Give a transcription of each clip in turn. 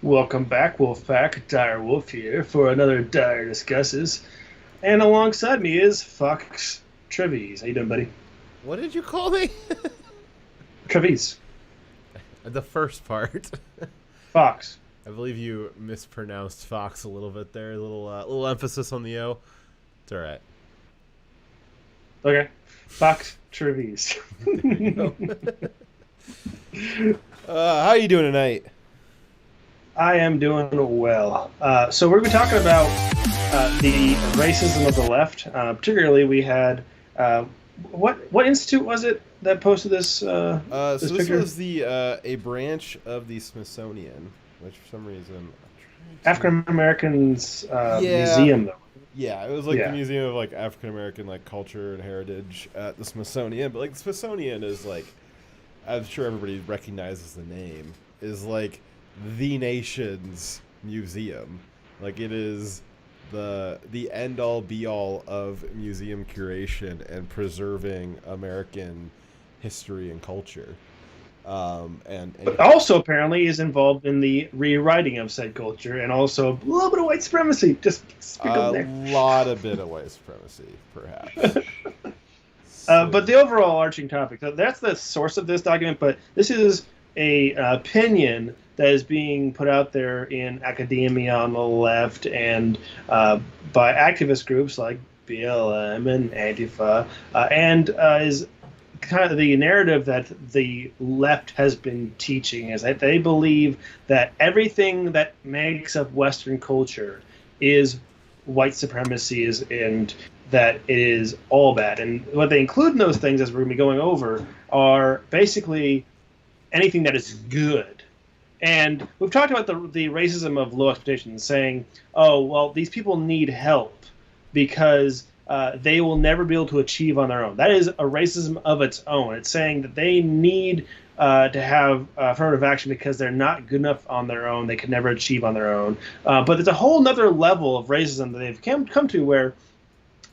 Welcome back, Wolfpack. Dire Wolf here for another Dire Discusses. And alongside me is Fox Treves. How you doing, buddy? What did you call me? Treves. The first part. Fox. I believe you mispronounced Fox a little bit there. A little emphasis on the O. It's all right. Okay. Fox Treves. There you go. How are you doing tonight? I am doing well. So we're going to be talking about the racism of the left. Particularly, we had what institute was it that posted this So this picture? was the a branch of the Smithsonian, which for some reason I'm trying African Americans to. Yeah, Museum, though. yeah. It was like the Yeah. Museum of like African American like culture and heritage at the Smithsonian, but like the Smithsonian is like I'm sure everybody recognizes the name, is like the nation's museum. Like it is the end all be all of museum curation and preserving American history and culture. And But also apparently is involved in the rewriting of said culture and also a little bit of white supremacy. Just a sprinkled in lot of bit of white supremacy, perhaps. there. So But the overall arching topic, so that's the source of this document, but this is a opinion that is being put out there in academia on the left and by activist groups like BLM and Antifa, and is kind of the narrative that the left has been teaching is that they believe that everything that makes up Western culture is white supremacy is and that it is all bad. And what they include in those things, as we're going to be going over, are basically anything that is good. And we've talked about the racism of low expectations, saying, oh, well, these people need help because they will never be able to achieve on their own. That is a racism of its own. It's saying that they need to have affirmative action because they're not good enough on their own. They can never achieve on their own. But there's a whole other level of racism that they've come to where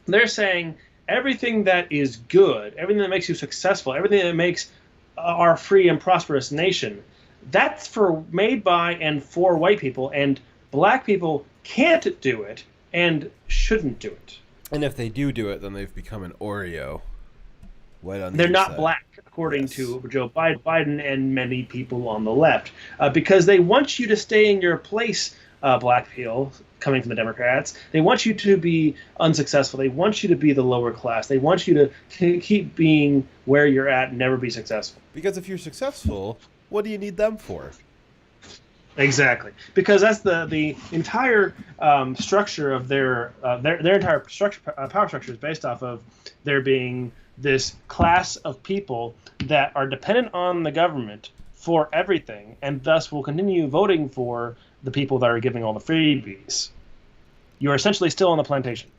they're saying everything that is good, everything that makes you successful, everything that makes our free and prosperous nation, that's for made by and for white people, and black people can't do it and shouldn't do it. and if they do it, then they've become an Oreo, white on the They're not inside. black, according Yes. to Joe Biden and many people on the left, because they want you to stay in your place, black people coming from the Democrats. They want you to be unsuccessful. They want you to be the lower class. They want you to keep being where you're at and never be successful. Because if you're successful, what do you need them for? Exactly, because that's the entire structure of their entire structure power structure is based off of there being this class of people that are dependent on the government for everything, and thus will continue voting for the people that are giving all the freebies. You are essentially still on the plantation.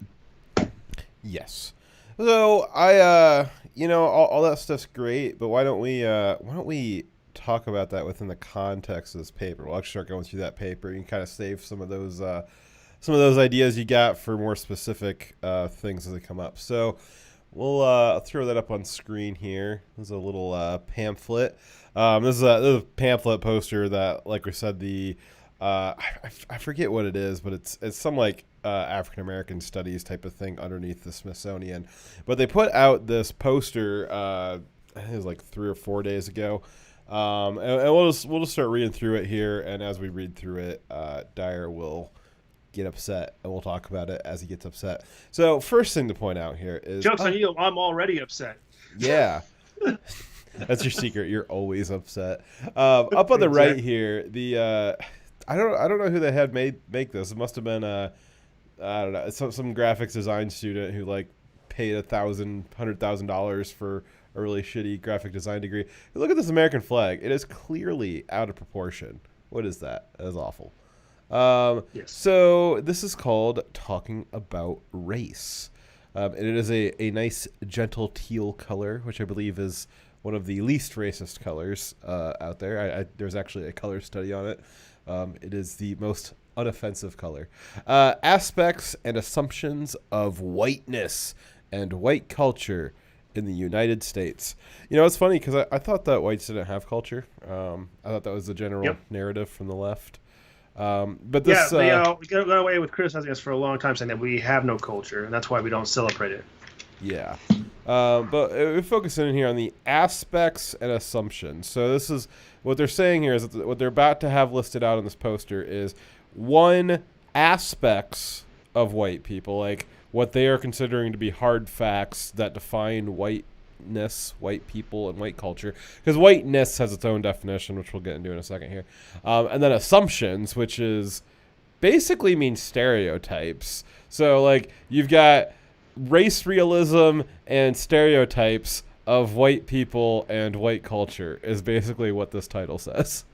Yes. So all that stuff's great, but why don't we talk about that within the context of this paper? We'll actually start going through that paper. You can kind of save some of those ideas you got for more specific things as they come up. So we'll throw that up on screen here. There's a little pamphlet. This is a pamphlet poster that, like we said, I forget what it is, but it's some like African American studies type of thing underneath the Smithsonian. But they put out this poster. I think it was like 3 or 4 days ago. And we'll just start reading through it here, and as we read through it, Dyer will get upset, and we'll talk about it as he gets upset. So first thing to point out here is, Jokes on you! I'm already upset. yeah, that's your secret. You're always upset. Up on the right Exactly. here, I don't know who they had make this. It must have been I don't know, some graphics design student who like paid $100,000 for a really shitty graphic design degree. Look at this American flag. It is clearly out of proportion. What is that? That is awful. Yes. So this is called Talking About Race. And it is a nice, gentle teal color, which I believe is one of the least racist colors out there. There's actually a color study on it. It is the most unoffensive color. Aspects and assumptions of whiteness and white culture in the United States. It's funny because I thought that whites didn't have culture. I thought that was the general Yep. narrative from the left. But this, They got away with criticizing us for a long time, saying that we have no culture, and that's why we don't celebrate it. yeah. But we focus in here on the aspects and assumptions. So this is what they're saying here is that what they're about to have listed out on this poster is one, aspects of white people, like what they are considering to be hard facts that define whiteness, white people, and white culture. Because whiteness has its own definition, which we'll get into in a second here. And then assumptions, which is basically means stereotypes. So like you've got race realism and stereotypes of white people and white culture is basically what this title says.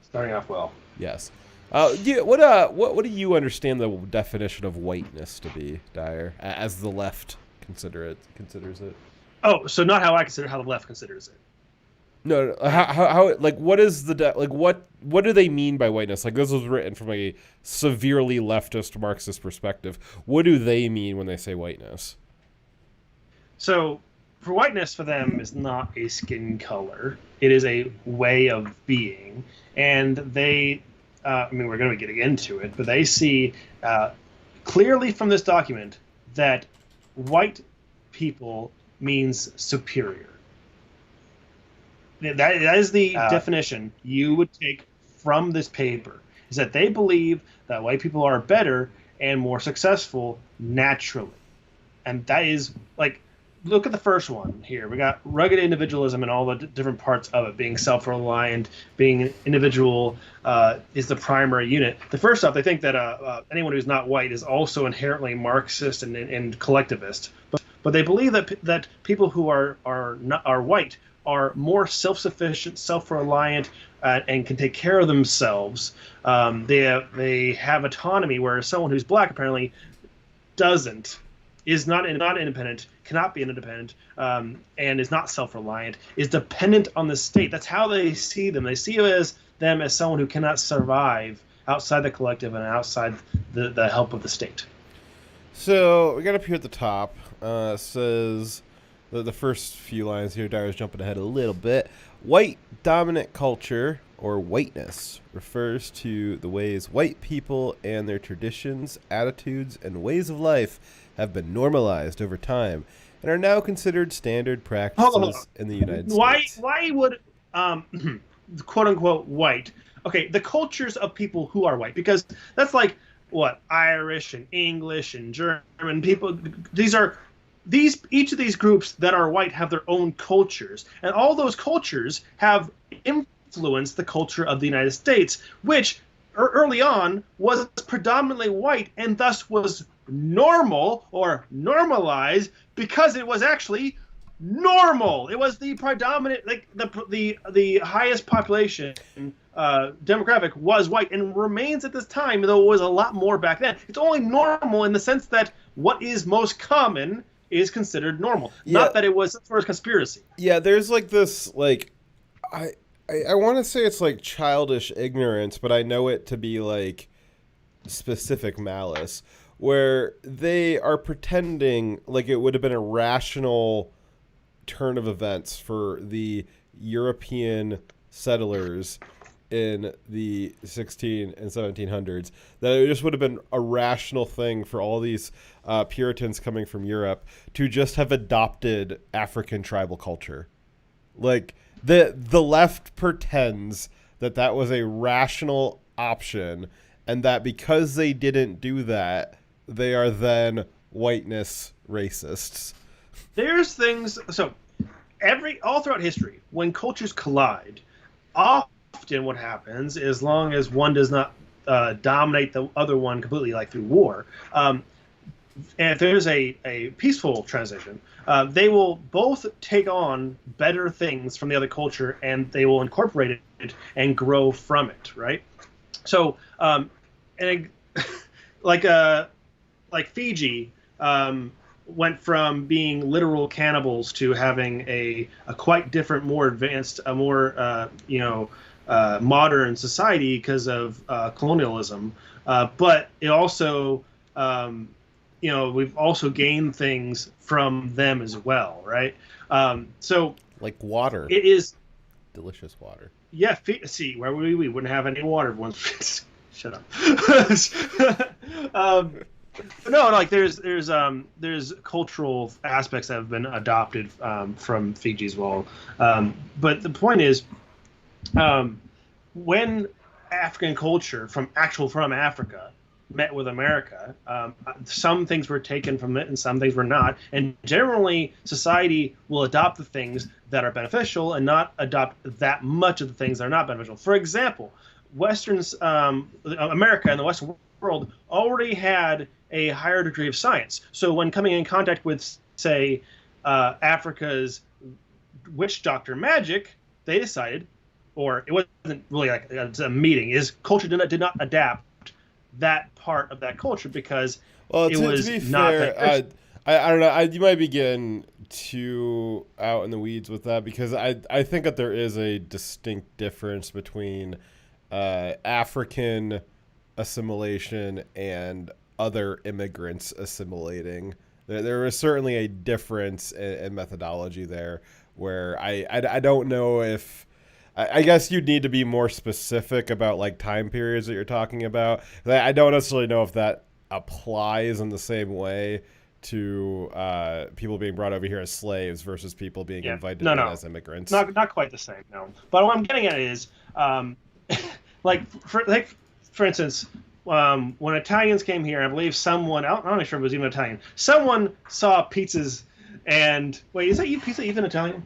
Starting off well. Yes. What do you understand the definition of whiteness to be, Dyer, as the left considers it? Oh, so not how I consider, how the left considers it. No, how like what is what do they mean by whiteness? Like this was written from a severely leftist Marxist perspective. What do they mean when they say whiteness? So, for whiteness for them is not a skin color. It is a way of being, and they. I mean, we're going to be getting into it, but they see clearly from this document that white people means superior. That is the definition you would take from this paper, is that they believe that white people are better and more successful naturally. And that is, like, look at the first one here. We got rugged individualism and all the different parts of it, being self-reliant, being an individual is the primary unit. The first off, they think that anyone who's not white is also inherently Marxist and collectivist. But they believe that people who are white are more self-sufficient, self-reliant, and can take care of themselves. They have autonomy, whereas someone who's black apparently doesn't, is not independent, cannot be independent, and is not self-reliant, is dependent on the state. That's how they see them. They see them as someone who cannot survive outside the collective and outside the help of the state. So we got up here at the top. Says the first few lines here. Dyer's jumping ahead a little bit. White dominant culture, or whiteness, refers to the ways white people and their traditions, attitudes, and ways of life have been normalized over time and are now considered standard practices in the United States. Why would quote unquote white? Okay, the cultures of people who are white, because that's like what Irish and English and German people. Each of these groups that are white have their own cultures, and all those cultures have influenced the culture of the United States, which early on was predominantly white and thus was normal or normalized because it was actually normal. It was the predominant, like the highest population demographic was white and remains at this time, though it was a lot more back then. It's only normal in the sense that what is most common is considered normal. Yeah. Not that it was some sort of conspiracy. Yeah, there's like this, like, I want to say it's like childish ignorance, but I know it to be like specific malice, where they are pretending like it would have been a rational turn of events for the European settlers in the 16 and 1700s, that it just would have been a rational thing for all these Puritans coming from Europe to just have adopted African tribal culture. Like the left pretends that was a rational option, and that because they didn't do that, they are then whiteness racists. There's things, so all throughout history, when cultures collide, often what happens, as long as one does not dominate the other one completely, like through war, and if there's a peaceful transition, they will both take on better things from the other culture, and they will incorporate it and grow from it, right? So, like Fiji went from being literal cannibals to having a quite different, more advanced, a more modern society because of colonialism. But it also, we've also gained things from them as well, right? So like water. It is delicious water. Yeah, see, where would we wouldn't have any water once. Shut up. But no, like there's cultural aspects that have been adopted from Fiji as well. But the point is, um, when African culture from Africa met with America, some things were taken from it and some things were not. And generally, society will adopt the things that are beneficial and not adopt that much of the things that are not beneficial. For example, Westerns, America and the Western world already had a higher degree of science. So when coming in contact with, say, Africa's witch doctor magic, they decided, or it wasn't really like a meeting, is culture did not adapt that part of that culture because Well, it to was be not fair, beneficial. I don't know. You might be getting too out in the weeds with that because I think that there is a distinct difference between African assimilation and other immigrants assimilating. There is certainly a difference in methodology there where I don't know if. I guess you'd need to be more specific about like time periods that you're talking about. I don't necessarily know if that applies in the same way to people being brought over here as slaves versus people being Yeah, invited no, in no, as immigrants. not quite the same. No, but what I'm getting at is, like for instance, when Italians came here, I believe someone, I'm not sure if it was even Italian, someone saw pizzas and wait, is that pizza even Italian?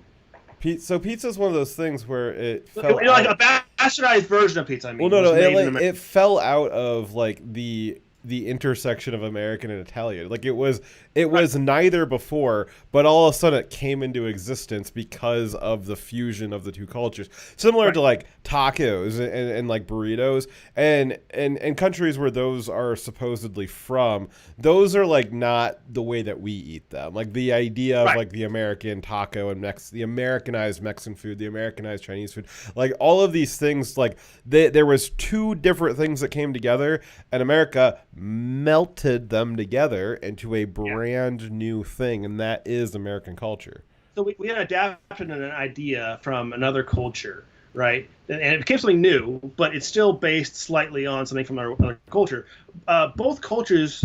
So pizza is one of those things where it fell You know, like out. a bastardized version of pizza. I Well, mean, no, was no, made in America. it fell out of like the intersection of American and Italian. Like it Right, was neither before, but all of a sudden it came into existence because of the fusion of the two cultures. Similar to right, like tacos and like burritos and countries where those are supposedly from, those are like not the way that we eat them. Like the idea of right. like the American taco and the Americanized Mexican food, the Americanized Chinese food, like all of these things, like there was two different things that came together, and America melted them together into a Yeah. brand new thing, and that is American culture. So we had adapted an idea from another culture, right? And it became something new, but it's still based slightly on something from another culture. Both cultures,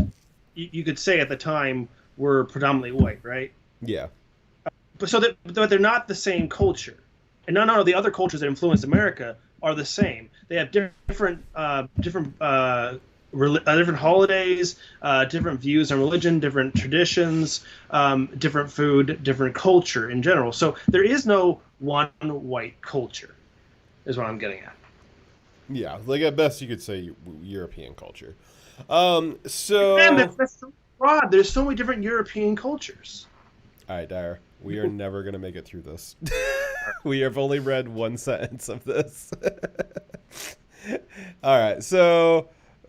you could say at the time, were predominantly white, right? Yeah. But they're not the same culture, and none of the other cultures that influenced America are the same. They have different holidays, different views on religion, different traditions, different food, different culture in general. So there is no one white culture, is what I'm getting at. Yeah, like at best you could say European culture. Man, So that's so broad. There's so many different European cultures. all right, Dyer, we are never gonna make it through this. We have only read one sentence of this. All right, so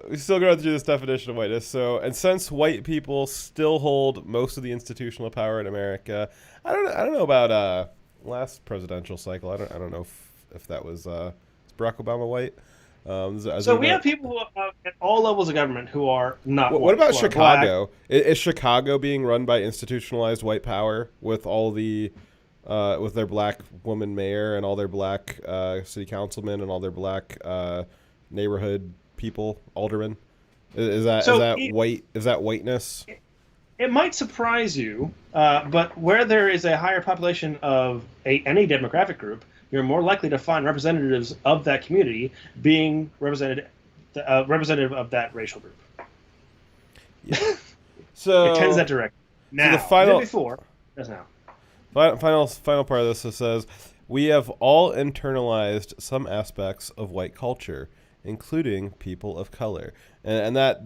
we still going through this definition of whiteness. So, and since white people still hold most of the institutional power in America, I don't know about last presidential cycle. I don't know if that was is Barack Obama white. Has So there we been, have people at all levels of government who are not what white, about who are black. Chicago? Is Chicago being run by institutionalized white power with all the with their black woman mayor and all their black city councilmen and all their black neighborhood people, aldermen? Is So that white? Is that whiteness? it might surprise you, but where there is a higher population of any demographic group, you're more likely to find representatives of that community being representative of that racial group. Yeah. It tends So, that direction. so the Now, it did final before, does now. final part of this says we have all internalized some aspects of white culture, including people of color, and that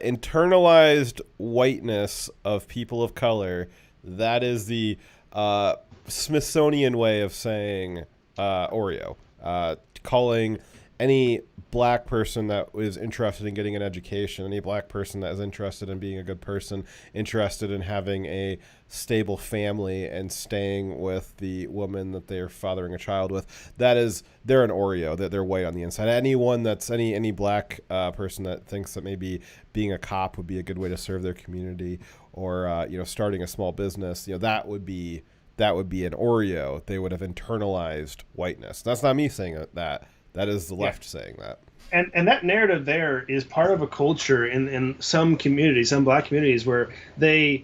internalized whiteness of people of color, that is the Smithsonian way of saying Oreo, calling any black person that is interested in getting an education, any black person that is interested in being a good person, interested in having a stable family and staying with the woman that they're fathering a child with, that is, they're an Oreo, that they're white on the inside. Anyone that's any black person that thinks that maybe being a cop would be a good way to serve their community, or starting a small business, that would be that would be an Oreo. They would have internalized whiteness. That's not me saying that. That is the left saying that. And that narrative there is part of a culture in some communities, some black communities, where they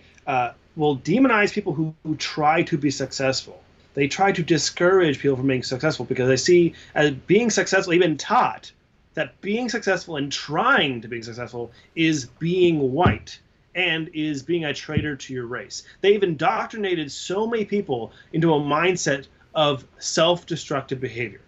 will demonize people who try to be successful. They try to discourage people from being successful because they see as being successful, even taught that being successful and trying to be successful is being white and is being a traitor to your race. They've indoctrinated so many people into a mindset of self-destructive behavior.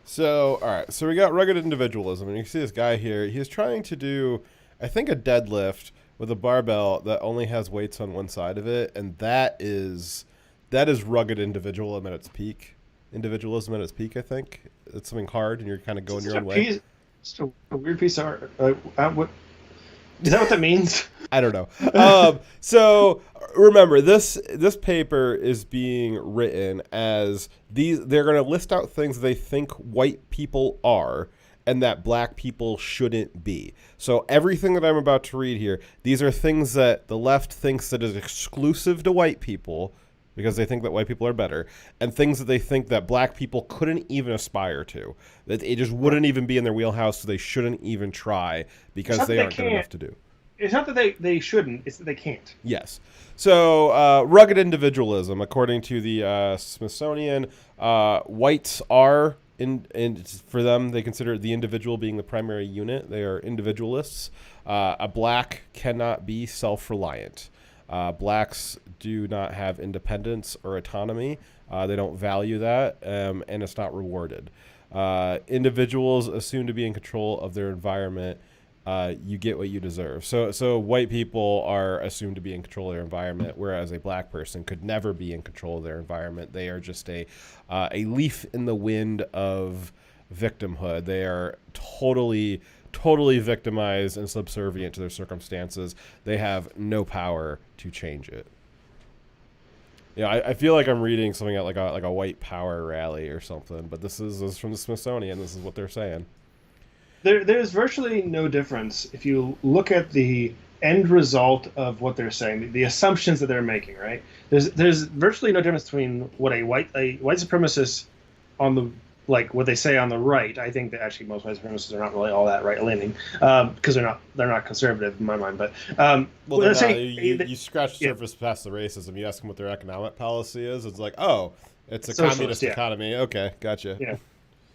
So, all right. So we got rugged individualism, and you see this guy here. He's trying to do, I think, a deadlift with a barbell that only has weights on one side of it, and that is rugged individualism at its peak. Individualism at its peak, I think. It's something hard, and you're kind of going your own way. It's a weird piece of art. What is that? What that means? I don't know. So remember, this paper is being written as they're going to list out things they think white people are and that black people shouldn't be. So everything that I'm about to read here, these are things that the left thinks that is exclusive to white people because they think that white people are better, and things that they think that black people couldn't even aspire to, that it just wouldn't even be in their wheelhouse, so they shouldn't even try because they aren't good enough to do. It's not that they shouldn't, it's that they can't. Yes. So rugged individualism, according to the Smithsonian, whites are, for them, they consider the individual being the primary unit. They are individualists. A black cannot be self-reliant. Blacks do not have independence or autonomy. They don't value that, and it's not rewarded. Individuals assume to be in control of their environment. You get what you deserve. So white people are assumed to be in control of their environment, whereas a black person could never be in control of their environment. They are just a leaf in the wind of victimhood. They are totally victimized and subservient to their circumstances. They have no power to change it. Yeah, I feel like I'm reading something at like a white power rally or something, but this is from the Smithsonian. This is what they're saying. There's virtually no difference if you look at the end result of what they're saying, the assumptions that they're making, right? There's virtually no difference between what a white supremacist on the, like what they say on the right. I think that actually most white supremacists are not really all that right-leaning because they're not conservative in my mind. But well, they're not. You scratch the surface past the racism. You ask them what their economic policy is. It's like, oh, it's a communist economy. Okay, gotcha. Yeah.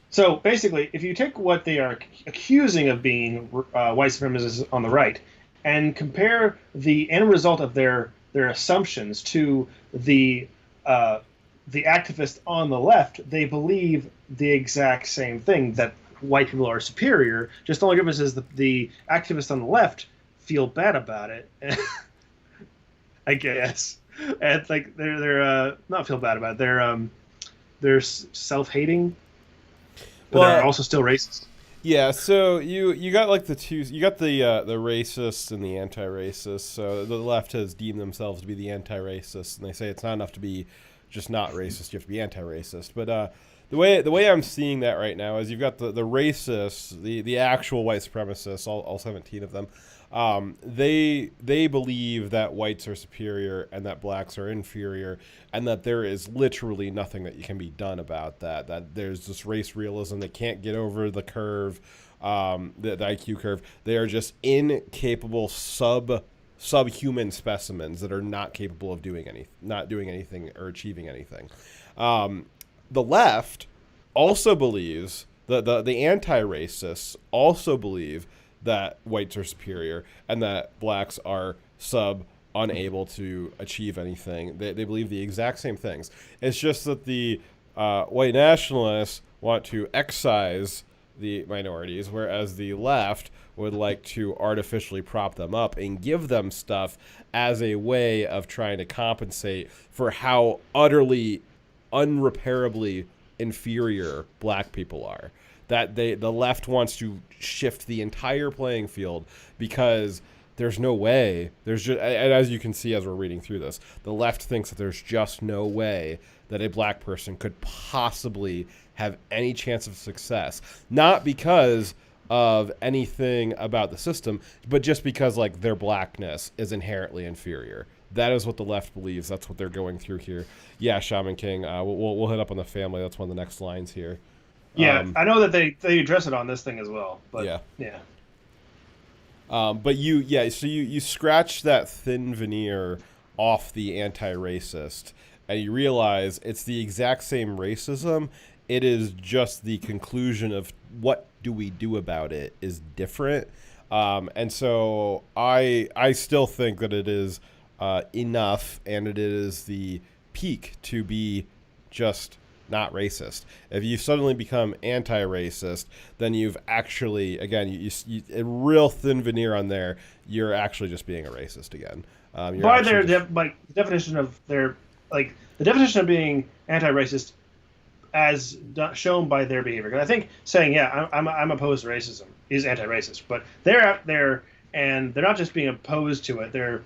So basically, if you take what they are accusing of being white supremacists on the right and compare the end result of their assumptions to the activists on the left, they believe the exact same thing, that white people are superior. Just the only difference is the activists on the left feel bad about it, I guess. And like they're not feel bad about it. They're self-hating. But they're also still racist. Yeah, so you got like the racists and the anti-racists. So the left has deemed themselves to be the anti-racists, and they say it's not enough to be just not racist; you have to be anti-racist. But the way I'm seeing that right now is you've got the racists, the actual white supremacists, all 17 of them. They believe that whites are superior and that blacks are inferior, and that there is literally nothing that can be done about that. That there's this race realism. They can't get over the curve, the IQ curve. They are just incapable subhuman specimens that are not capable of doing anything or achieving anything. The left also believes the anti-racists also believe that whites are superior and that blacks are unable to achieve anything. They believe the exact same things. It's just that the white nationalists want to excise the minorities, whereas the left would like to artificially prop them up and give them stuff as a way of trying to compensate for how utterly, unrepairably inferior black people are. That the left wants to shift the entire playing field because there's no way. There's just, and as you can see as we're reading through this, the left thinks that there's just no way that a black person could possibly have any chance of success. Not because of anything about the system, but just because like their blackness is inherently inferior. That is what the left believes. That's what they're going through here. Yeah, Shaman King. We'll hit up on the family. That's one of the next lines here. Yeah, I know that they address it on this thing as well. But yeah. But so you scratch that thin veneer off the anti-racist, and you realize it's the exact same racism. It is just the conclusion of what do we do about it is different. And so I still think that it is enough, and it is the peak to be just not racist. If you suddenly become anti-racist, then you've actually, again, you a real thin veneer on there. You're actually just being a racist again. By their definition of their the definition of being anti-racist as shown by their behavior. Because I think saying I'm opposed to racism is anti-racist, but they're out there and they're not just being opposed to it. They're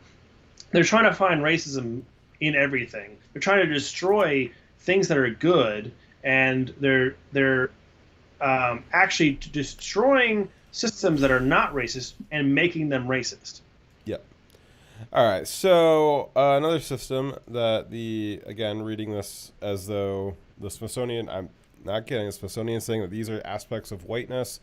trying to find racism in everything. They're trying to destroy things that are good, and they're actually destroying systems that are not racist and making them racist. Yep. All right. So another system that again, reading this as though the Smithsonian, I'm not kidding, the Smithsonian saying that these are aspects of whiteness,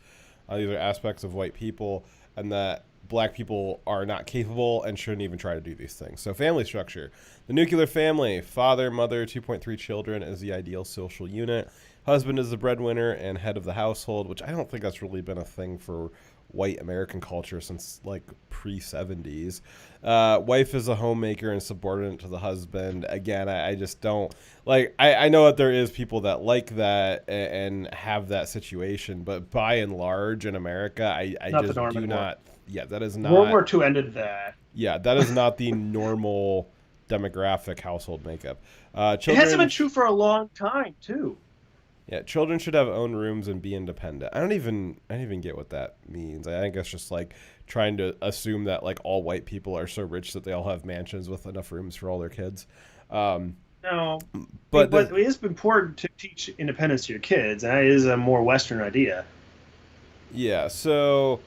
these are aspects of white people, and that black people are not capable and shouldn't even try to do these things. So family structure. The nuclear family, father, mother, 2.3 children is the ideal social unit. Husband is the breadwinner and head of the household, which I don't think that's really been a thing for white American culture since like pre-70s. Wife is a homemaker and subordinate to the husband. Again, I just don't like. I know that there is people that like that and have that situation, but by and large in America, I just do not. Yeah, that is not. World War II ended that. Yeah, that is not the normal demographic household makeup. Children, it hasn't been true for a long time too. Yeah, children should have own rooms and be independent. I don't even get what that means. I think it's just like trying to assume that like all white people are so rich that they all have mansions with enough rooms for all their kids. No, but it is important to teach independence to your kids, and that is a more Western idea. Yeah. So,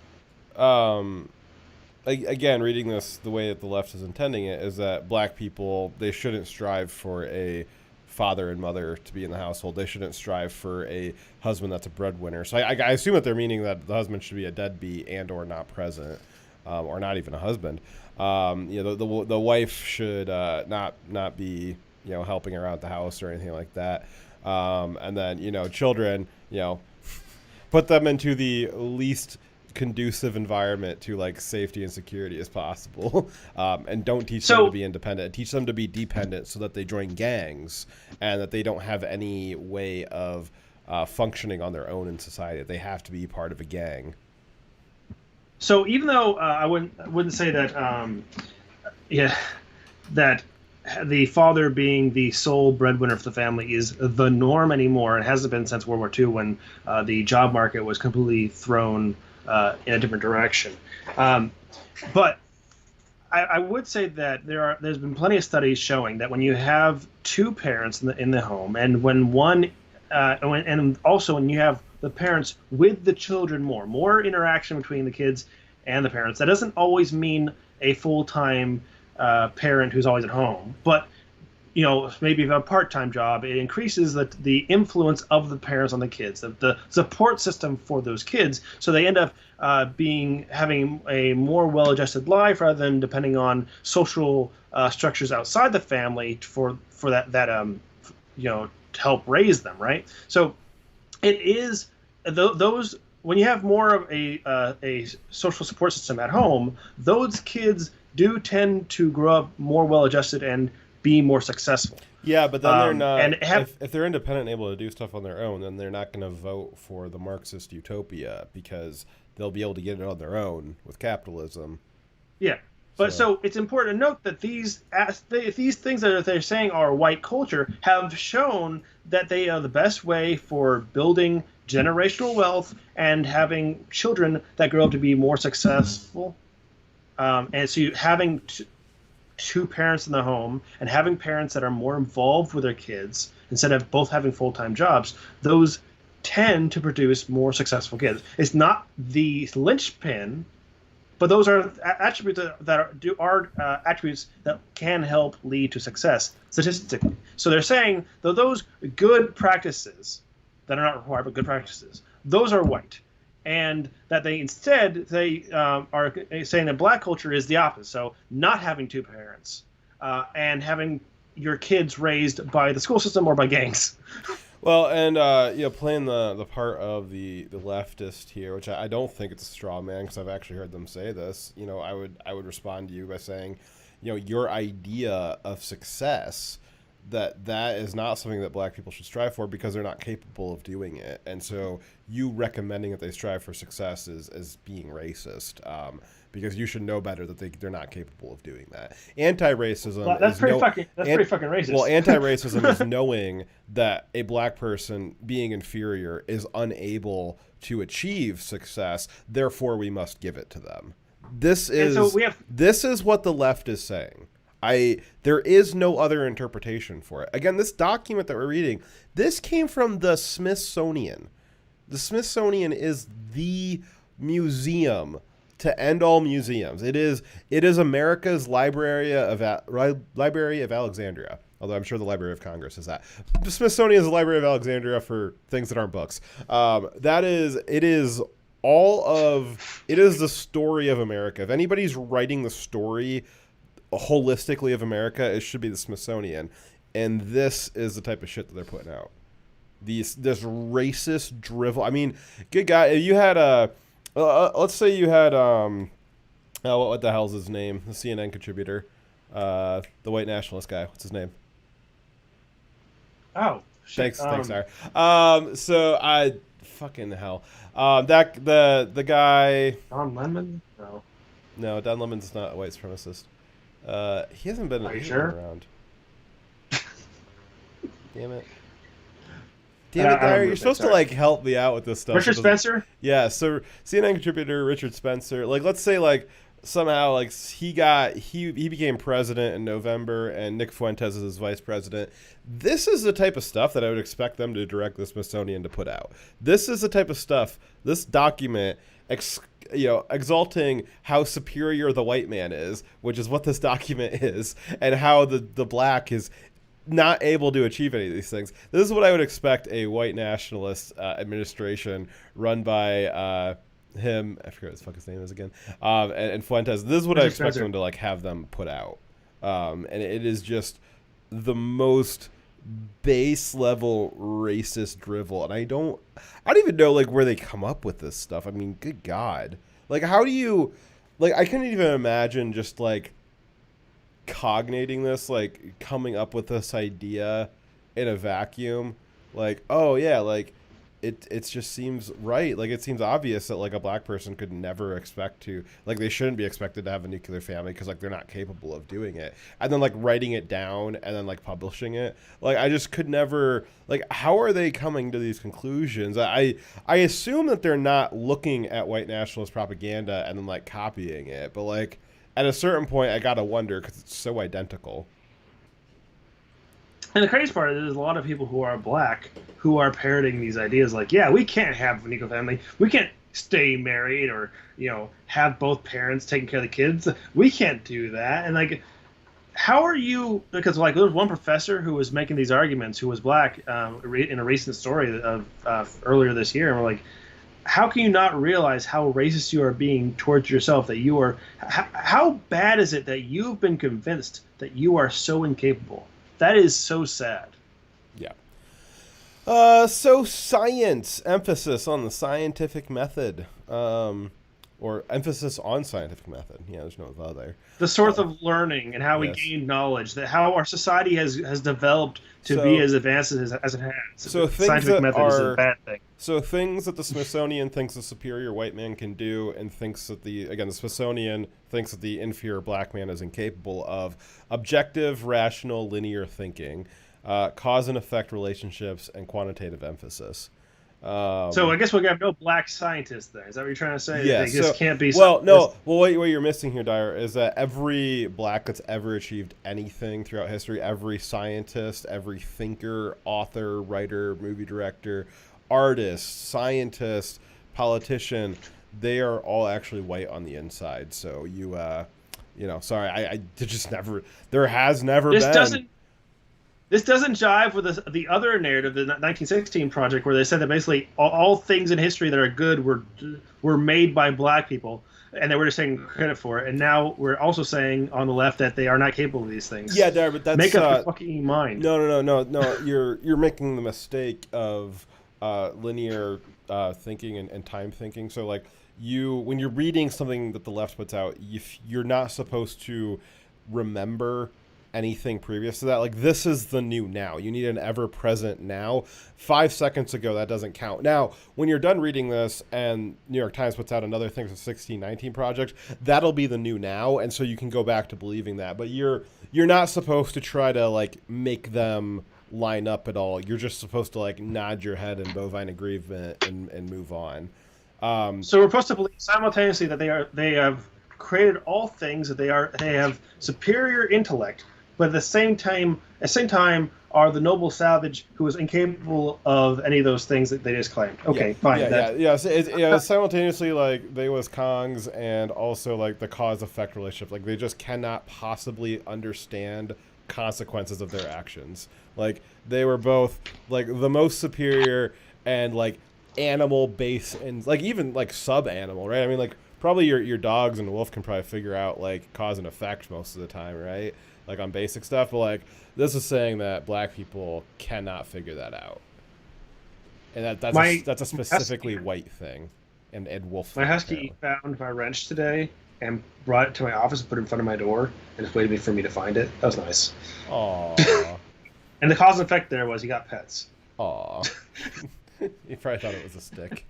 again, reading this the way that the left is intending it is that black people, they shouldn't strive for a father and mother to be in the household. They shouldn't strive for a husband that's a breadwinner. So I assume that they're meaning that the husband should be a deadbeat and or not present, or not even a husband. The wife should not be helping around the house or anything like that. And then children, put them into the least conducive environment to like safety and security as possible, and don't teach them to be independent. Teach them to be dependent so that they join gangs and that they don't have any way of functioning on their own in society. They have to be part of a gang. So even though I wouldn't say that that the father being the sole breadwinner for the family is the norm anymore, it hasn't been since World War II when the job market was completely thrown in a different direction. But I would say that there's been plenty of studies showing that when you have two parents in the home, and when one and also when you have the parents with the children more interaction between the kids and the parents, that doesn't always mean a full-time parent who's always at home, but maybe if you have a part-time job, it increases the influence of the parents on the kids, the support system for those kids, so they end up having a more well-adjusted life rather than depending on social structures outside the family for that to help raise them, right? So it is those when you have more of a social support system at home, those kids do tend to grow up more well-adjusted and be more successful. Yeah, but then they're not. And if they're independent and able to do stuff on their own, then they're not going to vote for the Marxist utopia because they'll be able to get it on their own with capitalism. Yeah, but so it's important to note that these things that they're saying are white culture have shown that they are the best way for building generational wealth and having children that grow up to be more successful. And so having two parents in the home and having parents that are more involved with their kids instead of both having full-time jobs, those tend to produce more successful kids. It's not the linchpin but those are attributes that are attributes that can help lead to success statistically. So they're saying that those good practices that are not required but good practices, those are white, and that they are saying that black culture is the opposite. So not having two parents and having your kids raised by the school system or by gangs. Well, and playing the part of the leftist here, which I don't think it's a straw man because I've actually heard them say this. I would respond to you by saying, your idea of success, that is not something that black people should strive for because they're not capable of doing it, and so you recommending that they strive for success is being racist. Because you should know better that they're not capable of doing that. Anti-racism that's pretty fucking racist. Well, anti-racism is knowing that a black person being inferior is unable to achieve success, therefore we must give it to them. This is what the left is saying. There is no other interpretation for it. Again, this document that we're reading, this came from the Smithsonian. The Smithsonian is the museum to end all museums. It is America's Library of Alexandria. Although I'm sure the Library of Congress is that. The Smithsonian is the Library of Alexandria for things that aren't books. It is the story of America. If anybody's writing the story holistically of America, it should be the Smithsonian. And this is the type of shit that they're putting out. This racist drivel. I mean, good guy. If you had let's say you had what the hell's his name? The CNN contributor, the white nationalist guy. What's his name? Oh, shit. Thanks, sorry. So I fucking hell. The guy. Don Lemon? No, Don Lemon's not a white supremacist. He hasn't been. Are you sure? Around. Damn it. Damn it, Dyer, you're supposed to help me out with this stuff. Richard Spencer? Yeah, so CNN contributor Richard Spencer, let's say somehow he became president in November and Nick Fuentes is his vice president. This is the type of stuff that I would expect them to direct the Smithsonian to put out. This is the type of stuff, this document exalting how superior the white man is, which is what this document is, and how the black is not able to achieve any of these things. This is what I would expect a white nationalist administration run by him. I forget what the fuck his name is again. And Fuentes. This is what I expect them to have them put out. And it is just the most base level racist drivel. And I don't even know where they come up with this stuff. I mean, good God. How do you I couldn't even imagine just cognating this, coming up with this idea in a vacuum, it just seems right. It seems obvious that a black person could never expect to, they shouldn't be expected to have a nuclear family because they're not capable of doing it, and then writing it down and then publishing it. I just could never, how are they coming to these conclusions? I assume that they're not looking at white nationalist propaganda and then copying it, but at a certain point, I gotta wonder because it's so identical. And the crazy part is there's a lot of people who are black who are parroting these ideas we can't have a nuclear family. We can't stay married or, have both parents taking care of the kids. We can't do that. And, how are you – because, there was one professor who was making these arguments who was black in a recent story of earlier this year. And we're like, how can you not realize how racist you are being towards yourself, that you are – how bad is it that you've been convinced that you are so incapable? That is so sad. Yeah. So science, emphasis on the scientific method, or emphasis on scientific method. Yeah, there's no vowel there. The source of learning and how we gain knowledge, that how our society has developed to be as advanced as it has. So scientific method is a bad thing. So things that the Smithsonian thinks a superior white man can do, and thinks that the Smithsonian thinks that the inferior black man is incapable of: objective, rational, linear thinking, cause and effect relationships, and quantitative emphasis. So I guess we have no black scientists then. Is that what you're trying to say? Yeah. They just can't be. Well, no. Well, what you're missing here, Dyer, is that every black that's ever achieved anything throughout history, every scientist, every thinker, author, writer, movie director, artist, scientist, politician, they are all actually white on the inside. So sorry, I just never, there has never This been. doesn't this doesn't jive with the other narrative, the 1916 Project, where they said that basically all things in history that are good were made by black people, and they were just taking credit for it. And now we're also saying on the left that they are not capable of these things. Yeah, there, but that's make up your fucking mind. No. You're making the mistake of linear thinking and time thinking. So like when you're reading something that the left puts out, you're not supposed to remember anything previous to that. Like, this is the new now. You need an ever present now. 5 seconds ago, that doesn't count. Now, when you're done reading this and New York Times puts out another thing, the 1619 Project, that'll be the new now, and so you can go back to believing that. But you're not supposed to try to like make them line up at all. You're just supposed to like nod your head in bovine agreement and move on. So we're supposed to believe simultaneously that they have created all things, that they have superior intellect, but at the same time are the noble savage who is incapable of any of those things that they just claimed. Okay, fine. So simultaneously, like, they was Kongs and also like the cause-effect relationship. Like, they just cannot possibly understand consequences of their actions. Like, they were both like the most superior and like animal based and like even like sub-animal, right? I mean, like, probably your dogs and wolf can probably figure out like cause and effect most of the time, right? Like on basic stuff, but like this is saying that black people cannot figure that out, and that's a specifically white thing, and wolf. My husky found my wrench today and brought it to my office and put it in front of my door and just waited for me to find it. That was nice. Aww. And the cause and effect there was he got pets. Aww. He probably thought it was a stick.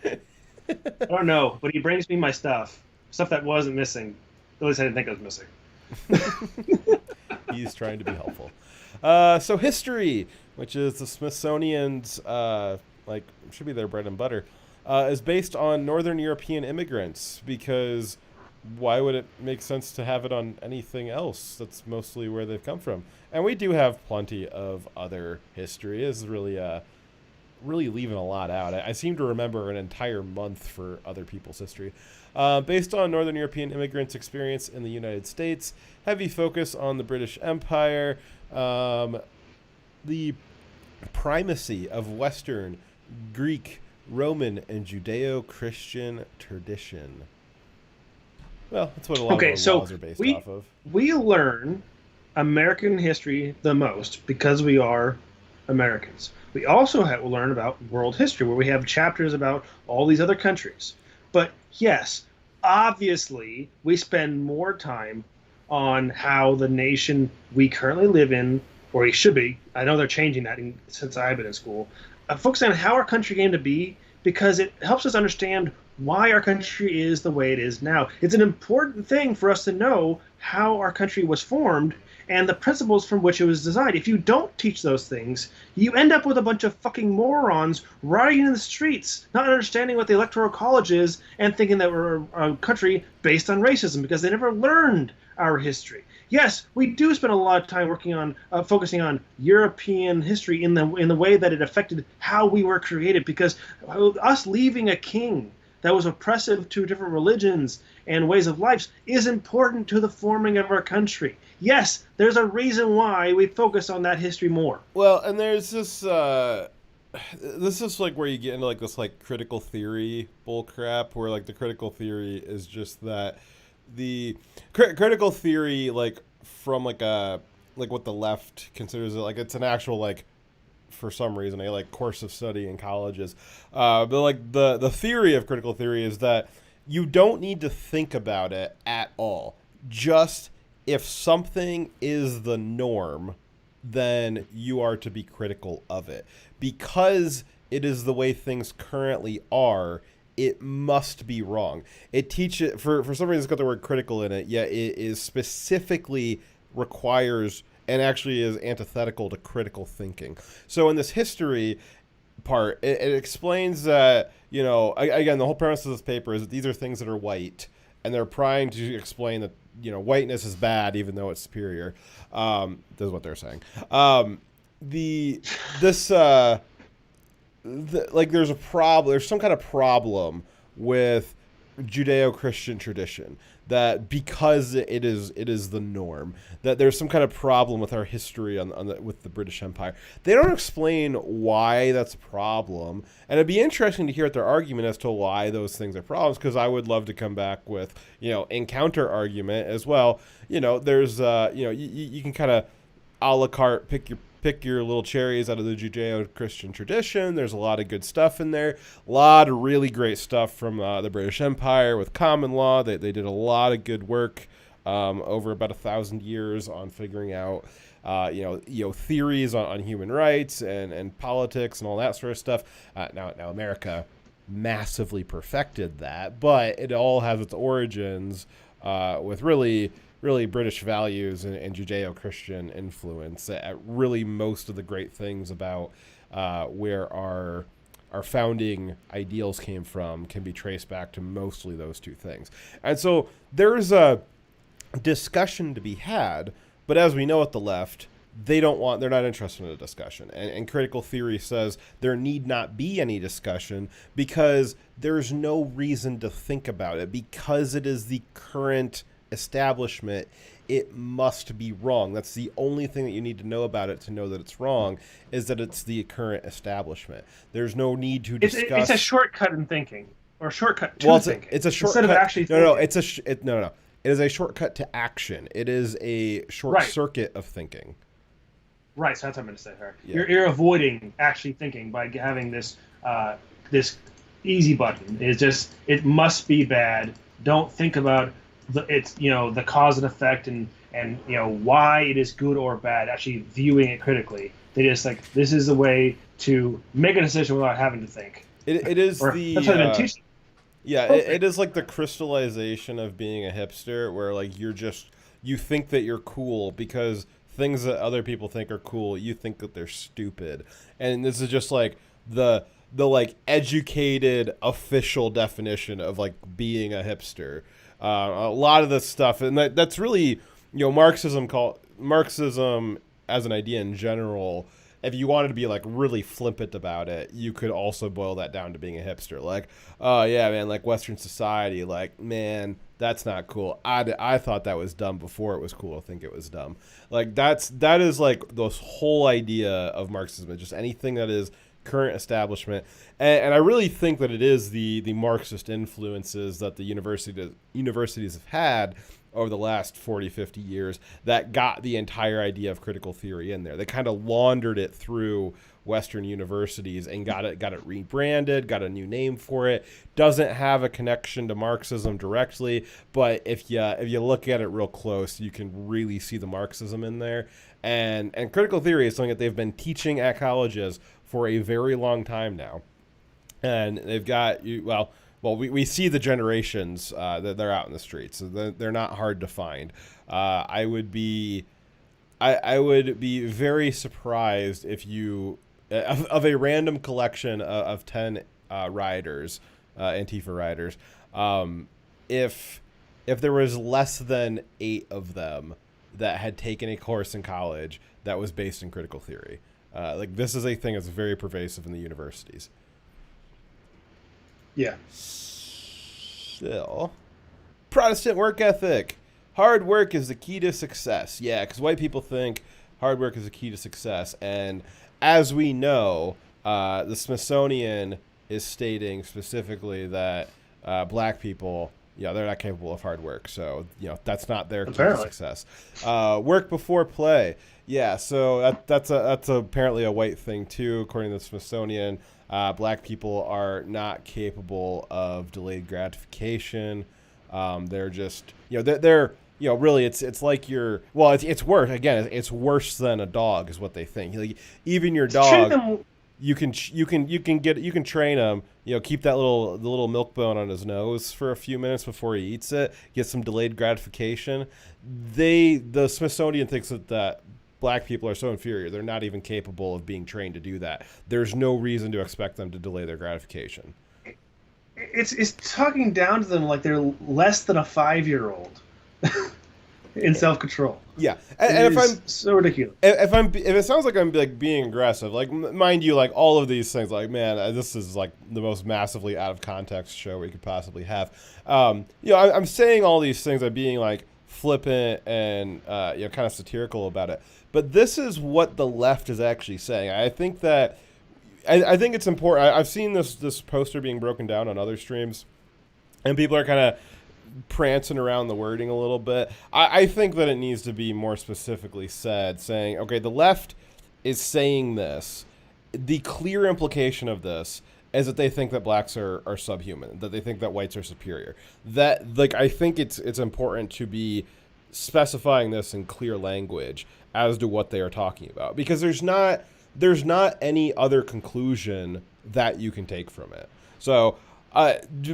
I don't know, but he brings me my stuff that wasn't missing. At least I didn't think it was missing. He's trying to be helpful. So history, which is the Smithsonian's should be their bread and butter, is based on Northern European immigrants, because why would it make sense to have it on anything else? That's mostly where they've come from. And we do have plenty of other history. This is really leaving a lot out. I seem to remember an entire month for other people's history. Based on Northern European immigrants' experience in the United States, heavy focus on the British Empire, the primacy of Western, Greek, Roman, and Judeo-Christian tradition. Well, that's what a lot of the laws are based off of. We learn American history the most because we are Americans. We also learn about world history, where we have chapters about all these other countries. But yes, obviously, we spend more time on how the nation we currently live in, or we should be, I know they're changing that since I've been in school, focusing on how our country came to be, because it helps us understand why our country is the way it is now. It's an important thing for us to know how our country was formed and the principles from which it was designed. If you don't teach those things, you end up with a bunch of fucking morons rioting in the streets, not understanding what the Electoral College is, and thinking that we're a country based on racism because they never learned our history. Yes, we do spend a lot of time working on focusing on European history in the way that it affected how we were created, because us leaving a king that was oppressive to different religions and ways of life is important to the forming of our country. Yes, there's a reason why we focus on that history more. Well, and there's this is like where you get into like this like critical theory bull crap, where like the critical theory is just that the critical theory, like from like what the left considers it, like it's an actual like, for some reason, a like course of study in colleges, but like the theory of critical theory is that you don't need to think about it at all. Just if something is the norm, then you are to be critical of it. Because it is the way things currently are, it must be wrong. It teaches, for some reason it's got the word critical in it, yet it is specifically requires and actually is antithetical to critical thinking. So in this history part, it explains that, again, the whole premise of this paper is that these are things that are white, and they're trying to explain that, whiteness is bad even though it's superior. This is what they're saying. There's a problem. There's some kind of problem with Judeo-Christian tradition, that because it is the norm, that there's some kind of problem with our history with the British Empire. They don't explain why that's a problem, and it'd be interesting to hear their argument as to why those things are problems, because I would love to come back with, in counter argument as well. There's you can kind of a la carte pick your little cherries out of the Judeo-Christian tradition. There's a lot of good stuff in there. A lot of really great stuff from the British Empire with common law. They did a lot of good work over about 1,000 years on figuring out theories on human rights and politics and all that sort of stuff. Now America massively perfected that, but it all has its origins with really British values and Judeo-Christian influence. Really, most of the great things about where our founding ideals came from can be traced back to mostly those two things. And so there's a discussion to be had, but as we know at the left, they're not interested in a discussion. And critical theory says there need not be any discussion because there's no reason to think about it, because it is the current establishment. It must be wrong. That's the only thing that you need to know about it to know that it's wrong, is that it's the current establishment. There's no need to discuss. It's a shortcut in thinking, or shortcut to thinking. It's a shortcut. Instead of actually thinking. No. It is a shortcut to action. It is a short circuit of thinking. Right, so that's what I'm going to say here. Yeah. You're avoiding actually thinking by having this this easy button. It's just, it must be bad. Don't think about the cause and effect and why it is good or bad. Actually viewing it critically. They just this is a way to make a decision without having to think. It is that's what I've been teaching. Yeah, it is like the crystallization of being a hipster, where you think that you're cool because things that other people think are cool, you think that they're stupid. And this is just the educated official definition of being a hipster. A lot of this stuff, and that's really, Marxism as an idea in general. If you wanted to be really flippant about it, you could also boil that down to being a hipster. Oh yeah, man, Western society, man, that's not cool. I thought that was dumb before it was cool to think it was dumb. That is this whole idea of Marxism. It's just anything that is current establishment. And I really think that it is the Marxist influences that the universities have had over the last 40, 50 years that got the entire idea of critical theory in there. They kind of laundered it through Western universities and got it rebranded, got a new name for it. Doesn't have a connection to Marxism directly, but if you look at it real close, you can really see the Marxism in there. And critical theory is something that they've been teaching at colleges for a very long time now. And they've got we see the generations that they're out in the streets. So they're not hard to find. I would be very surprised if you of a random collection of 10 riders, Antifa riders, if there was less than 8 of them that had taken a course in college that was based in critical theory. This is a thing that's very pervasive in the universities. Yeah. Still, Protestant work ethic. Hard work is the key to success. Yeah, because white people think hard work is the key to success. And as we know, the Smithsonian is stating specifically that black people, they're not capable of hard work. So, that's not their key to success. Work before play. Yeah, so that's apparently a white thing too, according to the Smithsonian. Black people are not capable of delayed gratification. They're just, they're really, it's like it's worse. Again, it's worse than a dog is what they think. Even your dog, you can train him. Keep the little milk bone on his nose for a few minutes before he eats it. Get some delayed gratification. The Smithsonian thinks that black people are so inferior, they're not even capable of being trained to do that. There's no reason to expect them to delay their gratification. It's talking down to them like they're less than a 5-year-old. in self-control. Yeah, and if I'm so ridiculous, if it sounds like I'm like being aggressive, like mind you, like all of these things, like man, this is like the most massively out of context show we could possibly have. I'm saying all these things, I'm being like flippant and kind of satirical about it, but this is what the left is actually saying. I think that I think it's important. I've seen this poster being broken down on other streams, and people are kind of prancing around the wording a little bit. I think that it needs to be more specifically said, saying, okay, the left is saying this. The clear implication of this is that they think that blacks are subhuman, that they think that whites are superior. That, like, I think it's important to be specifying this in clear language as to what they are talking about, because there's not any other conclusion that you can take from it. So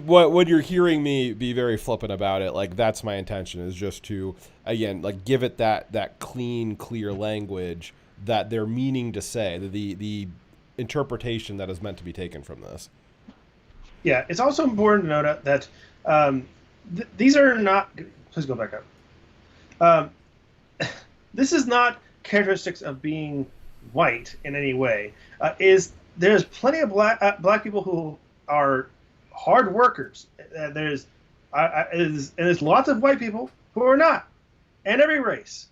what you're hearing me be very flippant about it, like that's my intention, is just to, again, like give it that clean, clear language that they're meaning to say, the interpretation that is meant to be taken from this. Yeah, it's also important to note that these are not. Please go back up. This is not characteristics of being white in any way. There's plenty of black people who are hard workers. There's lots of white people who are not, and every race.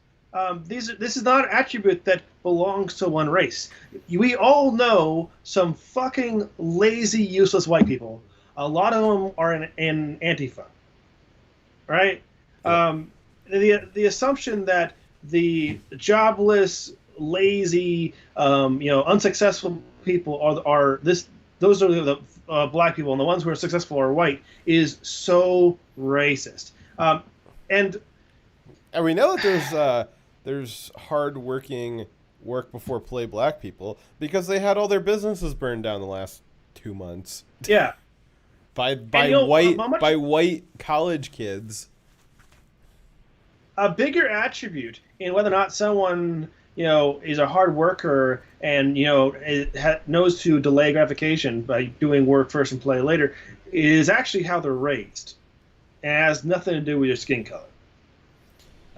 This is not an attribute that belongs to one race. We all know some fucking lazy, useless white people. A lot of them are in Antifa, right? The assumption that the jobless, lazy, unsuccessful people those are the black people, and the ones who are successful are white, is so racist. And we know that there's hard-working work before play black people because they had all their businesses burned down the last 2 months. Yeah, by white college kids. A bigger attribute in whether or not someone is a hard worker and knows to delay gratification by doing work first and play later is actually how they're raised. It has nothing to do with your skin color.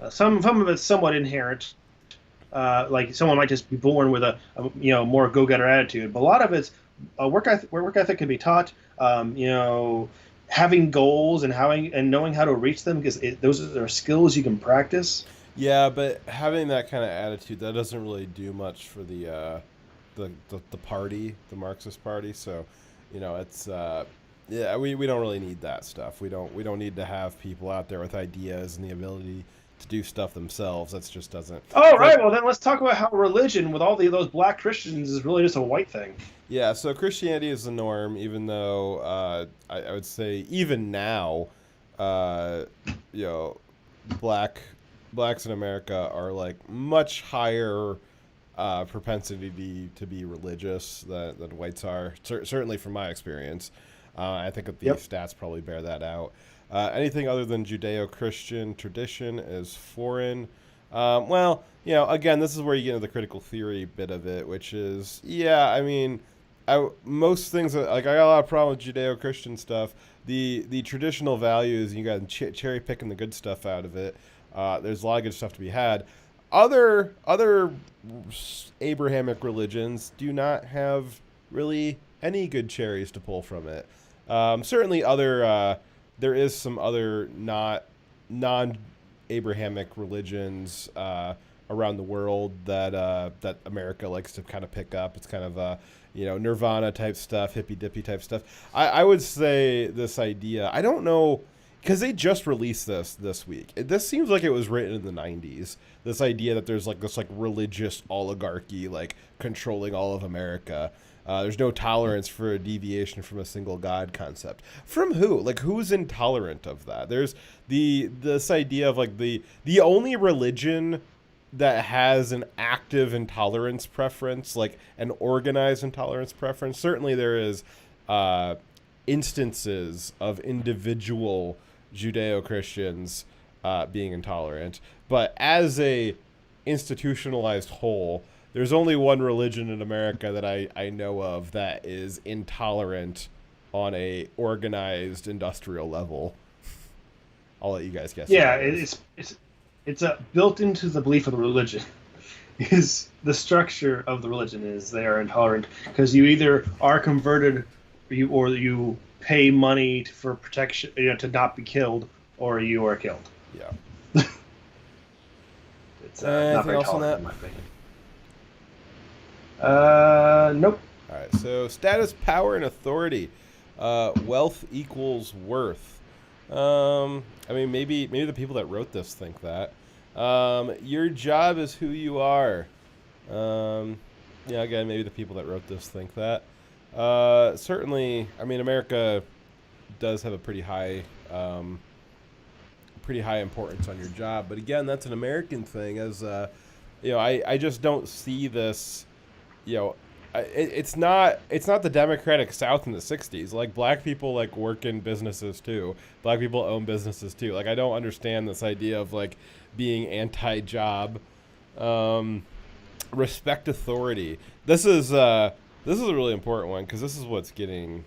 Some of it's somewhat inherent, like someone might just be born with a more go-getter attitude, but a lot of it's work ethic can be taught. Having goals and knowing how to reach them, because those are skills you can practice. Yeah, but having that kind of attitude, that doesn't really do much for the party, the Marxist Party. So, it's we don't really need that stuff. We don't need to have people out there with ideas and the ability to do stuff themselves. That just doesn't. Oh, right. Well, then let's talk about how religion, with all those black Christians, is really just a white thing. Yeah. So Christianity is the norm, even though I would say even now, blacks in America are like much higher propensity to be religious than whites are. Certainly from my experience. I think that the stats probably bear that out. Anything other than Judeo-Christian tradition is foreign. Again, this is where you get into the critical theory bit of it, which is, most things, like I got a lot of problem with Judeo-Christian stuff. The traditional values, you got cherry picking the good stuff out of it. There's a lot of good stuff to be had. Other Abrahamic religions do not have really any good cherries to pull from it. Certainly there is some other non-Abrahamic religions around the world that America likes to kind of pick up. It's kind of Nirvana type stuff, hippy dippy type stuff. I would say this idea, I don't know, because they just released this week. This seems like it was written in the 90s. This idea that there's this religious oligarchy controlling all of America. There's no tolerance for a deviation from a single God concept. From who? Who's intolerant of that? There's this idea of the only religion that has an active intolerance preference, an organized intolerance preference. Certainly there is instances of individual Judeo-Christians being intolerant, but as a institutionalized whole, there's only one religion in America that I know of that is intolerant on a organized industrial level. I'll let you guys guess. Yeah, it's It's built into the belief of the religion. Is the structure of the religion is they are intolerant because you either are converted, or you pay money for protection, to not be killed, or you are killed. Yeah. It's not Anything very else on tolerant, that? in my opinion. Nope. All right. So status, power, and authority. Wealth equals worth. I mean, maybe the people that wrote this think that. Your job is who you are. Yeah, again, maybe the people that wrote this think that. Certainly, I mean, America does have a pretty high importance on your job. But again, that's an American thing. As I just don't see this. It's not the democratic South in the '60s. Like black people like work in businesses too. Black people own businesses too. Like I don't understand this idea of like being anti-job. Respect authority. This is a really important one because this is what's getting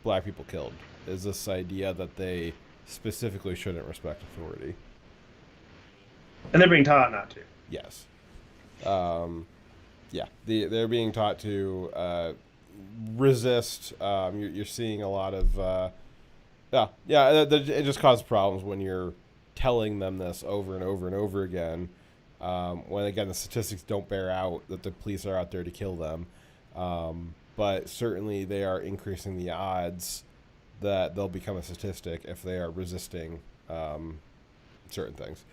black people killed. Is this idea that they specifically shouldn't respect authority? And they're being taught not to. Yes. Yeah, they're being taught to resist. You're seeing a lot of it just causes problems when you're telling them this over and over and over again. When again the statistics don't bear out that the police are out there to kill them, but certainly they are increasing the odds that they'll become a statistic if they are resisting certain things.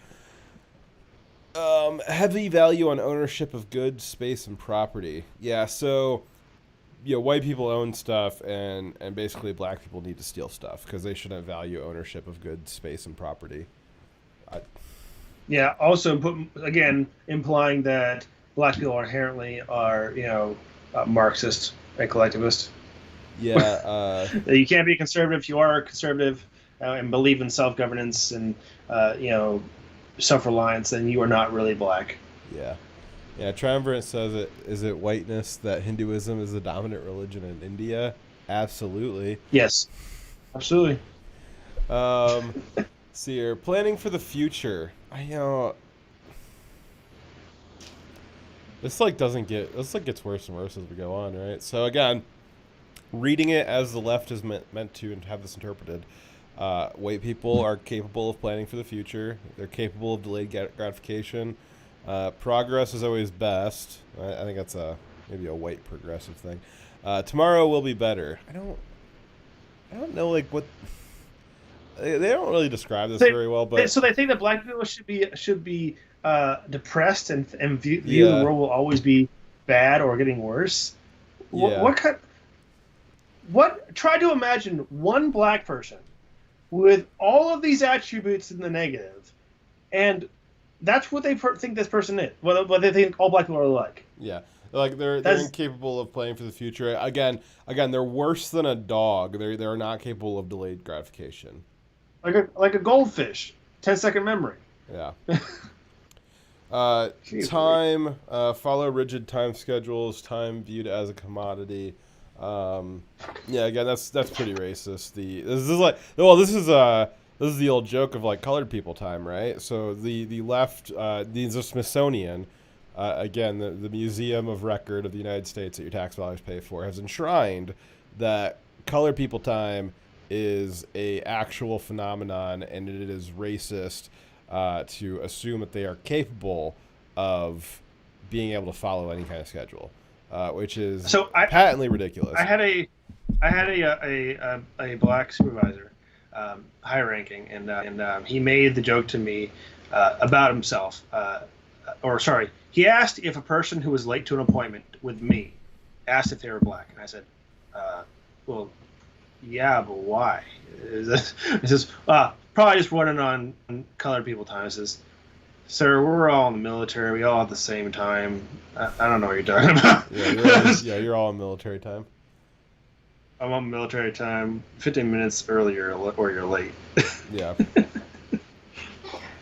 Heavy value on ownership of goods, space, and property. Yeah, so white people own stuff, and basically black people need to steal stuff because they shouldn't value ownership of goods, space, and property. Yeah. Also, again, implying that black people inherently are, Marxist and collectivist. Yeah. You can't be a conservative if you are a conservative and believe in self-governance and self-reliance, then you are not really black. Yeah. Yeah, Triumvirate says is it whiteness that Hinduism is the dominant religion in India? Absolutely. Yes. Absolutely. See here, planning for the future. This gets worse and worse as we go on, right? So again, reading it as the left is meant to and have this interpreted. White people are capable of planning for the future. They're capable of delayed gratification. Progress is always best. I think that's maybe a white progressive thing. Tomorrow will be better. I don't know like what they don't really describe this very well. But so they think that black people should be depressed and view the world will always be bad or getting worse. Yeah. What? Try to imagine one black person with all of these attributes in the negative, and that's what they think this person is. What they think all black people are alike. Yeah, like they're incapable of planning for the future. Again, they're worse than a dog. They're not capable of delayed gratification. Like a goldfish, 10-second memory. Yeah. Time, follow rigid time schedules. Time viewed as a commodity. Again, that's pretty racist. This is the old joke of like colored people time, right? So the left, these are Smithsonian. Again, the Museum of Record of the United States that your tax dollars pay for has enshrined that colored people time is a actual phenomenon, and it is racist to assume that they are capable of being able to follow any kind of schedule. Which is patently ridiculous. I had a black supervisor, high ranking, and he made the joke to me about himself. He asked if a person who was late to an appointment with me asked if they were black, and I said, "Well, yeah, but why?" He says, "Probably just running on colored people time." He says, "Sir, we're all in the military. We all have the same time. I don't know what you're talking about." You're all in military time. I'm on military time 15 minutes earlier or you're late. Yeah.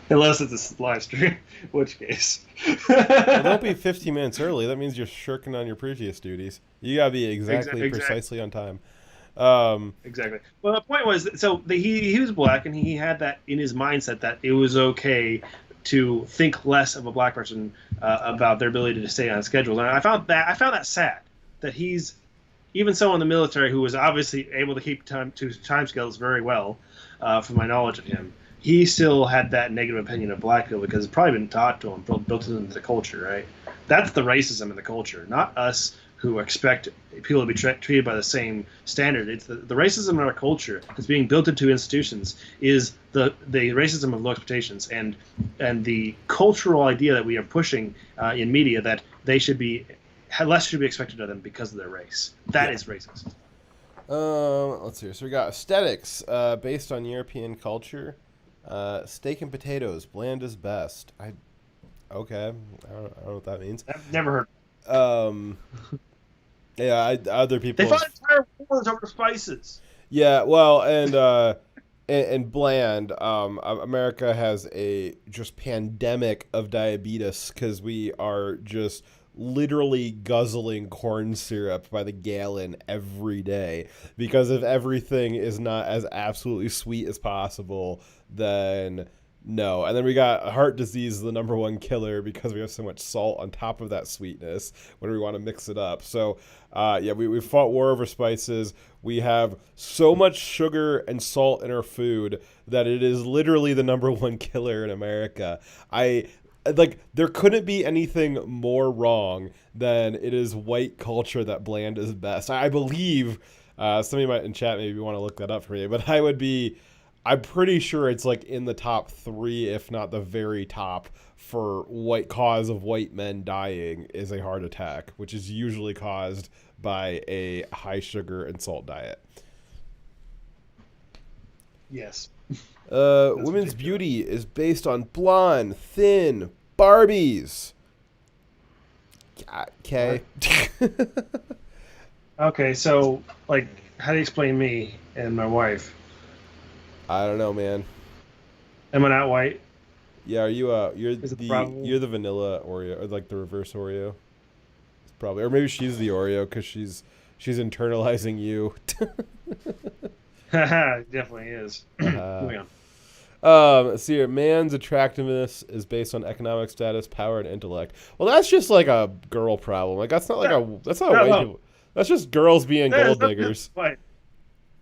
Unless it's a live stream, in which case. Well, don't be 15 minutes early. That means you're shirking on your previous duties. You got to be precisely on time. Exactly. Well, the point was, so he was black, and he had that in his mindset that it was okay to think less of a black person about their ability to stay on schedule. And I found that sad that he's even someone in the military who was obviously able to keep time schedules very well, from my knowledge of him. He still had that negative opinion of black people because it's probably been taught to him, built into the culture, right? That's the racism in the culture, not us who expect people to be treated by the same standard. It's the racism in our culture that's being built into institutions is the racism of low expectations and the cultural idea that we are pushing in media that they should be less should be expected of them because of their race. That is racist. Let's see. So we got aesthetics based on European culture. Steak and potatoes, bland is best. Okay. I don't know what that means. I've never heard. Yeah, other people. They fought entire wars over spices. Yeah, well, and bland. America has a just pandemic of diabetes because we are just literally guzzling corn syrup by the gallon every day. Because if everything is not as absolutely sweet as possible, then no. And then we got heart disease, the number one killer, because we have so much salt on top of that sweetness when we want to mix it up. So, we fought war over spices. We have so much sugar and salt in our food that it is literally the number one killer in America. There couldn't be anything more wrong than it is white culture that bland is best. I believe, somebody might in chat maybe want to look that up for me, but I'm pretty sure it's like in the top 3, if not the very top, for cause of white men dying is a heart attack, which is usually caused by a high sugar and salt diet. Yes. Women's beauty is based on blonde, thin Barbies. Okay. Okay, so how do you explain me and my wife? I don't know, man. Am I not white? Yeah, are you you're the vanilla Oreo, or like the reverse Oreo? It's probably, or maybe she's the Oreo because she's internalizing you. Definitely is. Moving on. Let's see here. Man's attractiveness is based on economic status, power, and intellect. Well, that's just like a girl problem. Like that's not white people. That's just girls being gold diggers.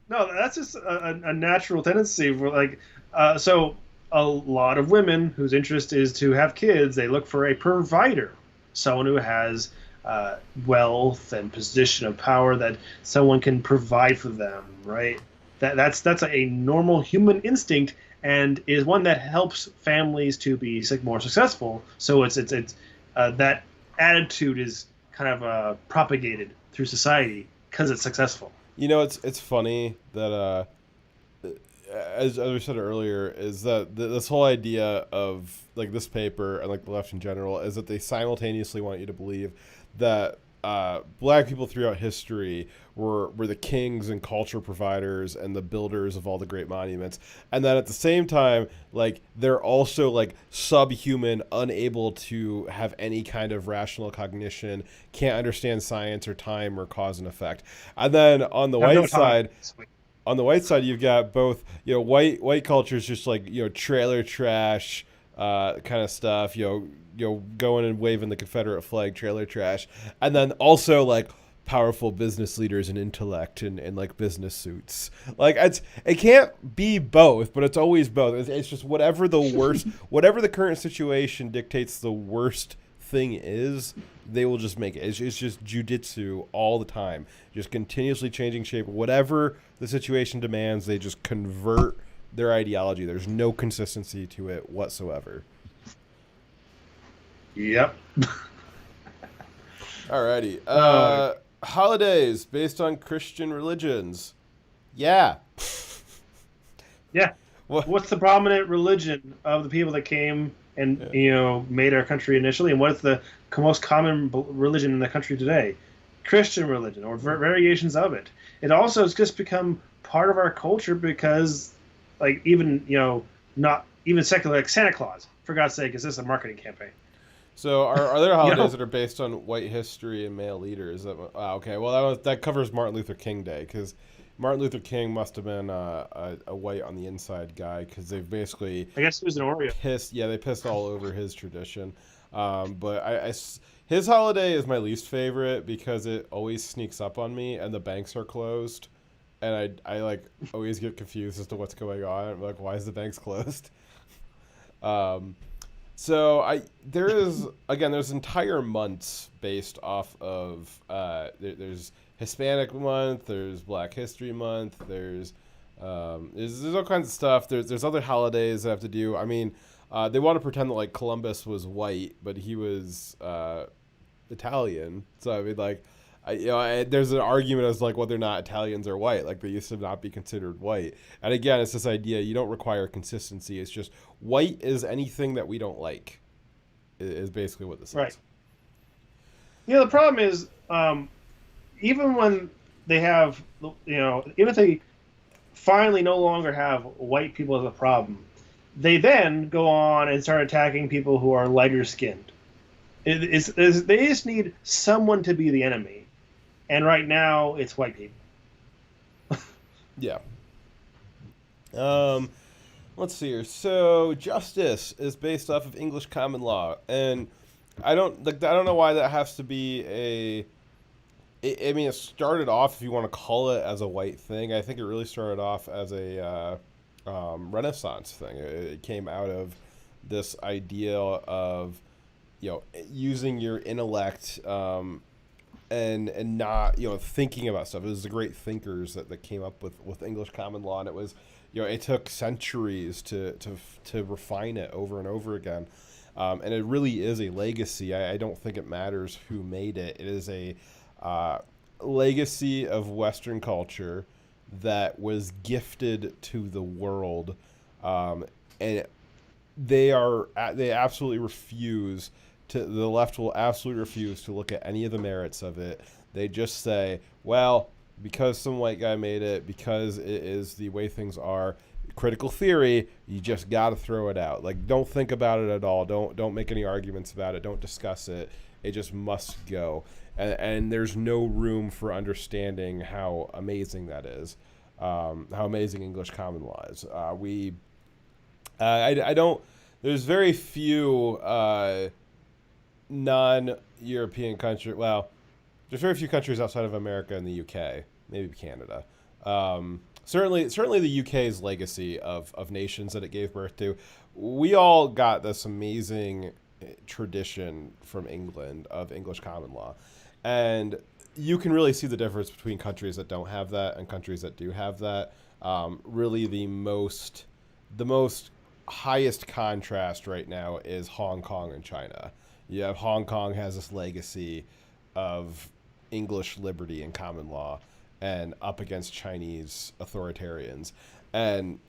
No, that's just a natural tendency for so a lot of women whose interest is to have kids, they look for a provider, someone who has wealth and position of power that someone can provide for them, right? That's a normal human instinct and is one that helps families to be more successful. So it's that attitude is kind of propagated through society because it's successful. You know, it's funny that as we said earlier, is that this whole idea of like this paper and like the left in general is that they simultaneously want you to believe that black people throughout history were the kings and culture providers and the builders of all the great monuments, and that at the same time, like they're also like subhuman, unable to have any kind of rational cognition, can't understand science or time or cause and effect. And then on the white side, you've got both, white culture is just like, trailer trash kind of stuff, going and waving the Confederate flag, trailer trash, and then also like powerful business leaders and intellect and like business suits. Like it can't be both, but it's always both. It's just whatever the worst, whatever the current situation dictates the worst thing is, they will just make it. It's just jujitsu all the time, just continuously changing shape. Whatever the situation demands, they just convert their ideology. There's no consistency to it whatsoever. Yep. Alrighty. Holidays based on Christian religions. Yeah. Yeah. What's the prominent religion of the people that came and made our country initially, and what is the most common religion in the country today? Christian religion, or variations of it. It also has just become part of our culture because, not even secular, like Santa Claus. For God's sake, is this a marketing campaign? So are there holidays that are based on white history and male leaders? Okay, well that covers Martin Luther King Day, because Martin Luther King must have been a white on the inside guy because they've basically I guess he was an Oreo. they pissed all over his tradition. But his holiday is my least favorite because it always sneaks up on me and the banks are closed, and I like always get confused as to what's going on. I'm like, why is the banks closed? Um, there's entire months based off of there's Hispanic month, there's Black History Month, there's all kinds of stuff. There's other holidays that have to do. I mean, they want to pretend that like Columbus was white, but he was Italian. So I mean, like, there's an argument as like whether or not Italians are white. Like they used to not be considered white. And again, it's this idea you don't require consistency. It's just white is anything that we don't like. Is basically what this is. Right. The problem is, even when they have, even if they finally no longer have white people as a problem, they then go on and start attacking people who are lighter skinned. They just need someone to be the enemy, and right now it's white people. Yeah. Let's see here. So justice is based off of English common law, and I don't know why that has to be I mean, it started off, if you want to call it, as a white thing. I think it really started off as a Renaissance thing. It came out of this idea of, using your intellect and not, thinking about stuff. It was the great thinkers that came up with English common law, and it was, it took centuries to refine it over and over again. And it really is a legacy. I don't think it matters who made it. It is a legacy of Western culture that was gifted to the world, and they absolutely refuse to. The left will absolutely refuse to look at any of the merits of it. They just say, well, because some white guy made it, because it is the way things are. Critical theory, you just got to throw it out. Like, don't think about it at all. Don't make any arguments about it. Don't discuss it. It just must go. And there's no room for understanding how amazing that is, how amazing English common law is. I don't. There's very few non-European countries. Well, there's very few countries outside of America and the UK, maybe Canada. Certainly the UK's legacy of nations that it gave birth to. We all got this amazing tradition from England of English common law. And you can really see the difference between countries that don't have that and countries that do have that. Really, the most highest contrast right now is Hong Kong and China. You have Hong Kong has this legacy of English liberty and common law, and up against Chinese authoritarians. And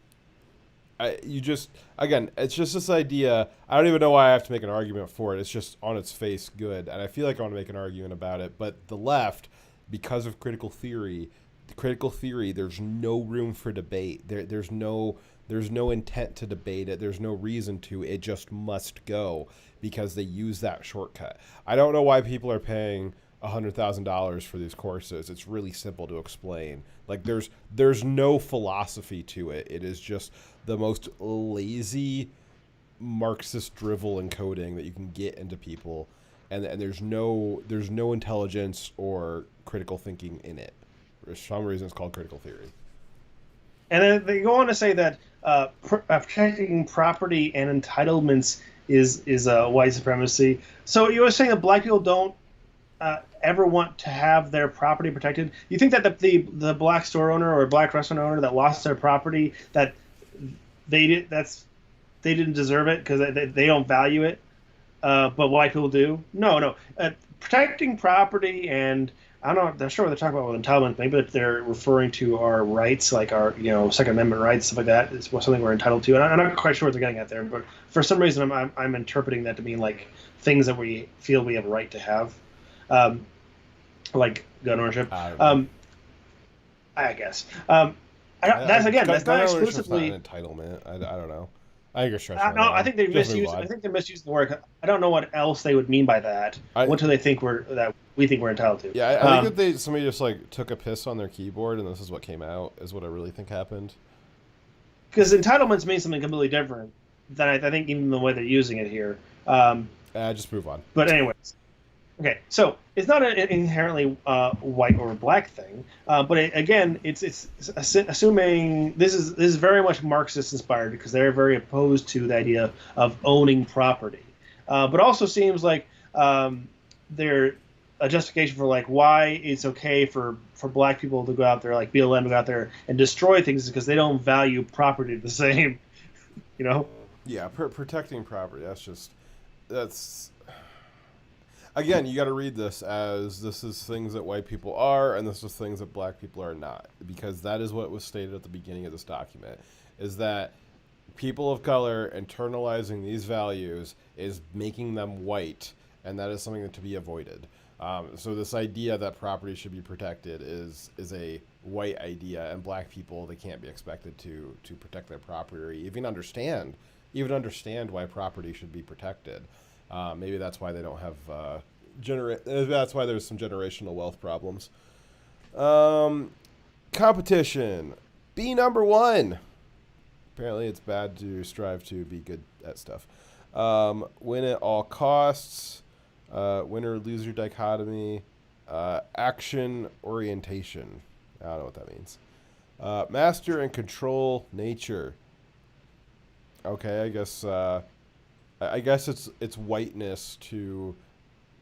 it's just this idea. I don't even know why I have to make an argument for it. It's just on its face good, and I feel like I want to make an argument about it. But the left, because of critical theory, there's no room for debate. There's no intent to debate it. There's no reason to. It just must go because they use that shortcut. I don't know why people are paying $100,000 for these courses. It's really simple to explain. Like there's no philosophy to it. It is just the most lazy Marxist drivel encoding that you can get into people, and there's no intelligence or critical thinking in it. For some reason, it's called critical theory. And then they go on to say that protecting property and entitlements is white supremacy. So you were saying that black people don't ever want to have their property protected. You think that the black store owner or black restaurant owner that lost their property, that they didn't deserve it because they don't value it, but white people do? No. Protecting property, and I'm not sure what they're talking about with entitlement. Maybe they're referring to our rights, like our Second Amendment rights, stuff like that. It's something we're entitled to, and I'm not quite sure what they're getting at there. But for some reason, I'm interpreting that to mean like things that we feel we have a right to have. Like gun ownership. I guess. That's not exclusively not an entitlement. I don't know. I think you're stressing. No, I think they're misusing. I think they're misusing the word. I don't know what else they would mean by that. What do they think that we think we're entitled to. Yeah, I think that somebody just like took a piss on their keyboard and this is what came out. Is what I really think happened. Because entitlements mean something completely different than I think even the way they're using it here. Um, Just move on. but anyways, okay, so it's not an inherently white or black thing, but again, it's assuming this is very much Marxist inspired because they're very opposed to the idea of owning property, but also seems like they're a justification for like why it's okay for black people to go out there, like BLM to go out there and destroy things because they don't value property the same, you know? Yeah, protecting property. That's again, you got to read this as this is things that white people are, and this is things that black people are not, because that is what was stated at the beginning of this document, is that people of color internalizing these values is making them white, and that is something to be avoided. So this idea that property should be protected is a white idea, and black people, they can't be expected to protect their property or even understand why property should be protected. Maybe that's why they don't have that's why there's some generational wealth problems. Competition. Be number one. Apparently it's bad to strive to be good at stuff. Win at all costs. Winner loser dichotomy. Action orientation. I don't know what that means. Master and control nature. Okay, I guess it's whiteness to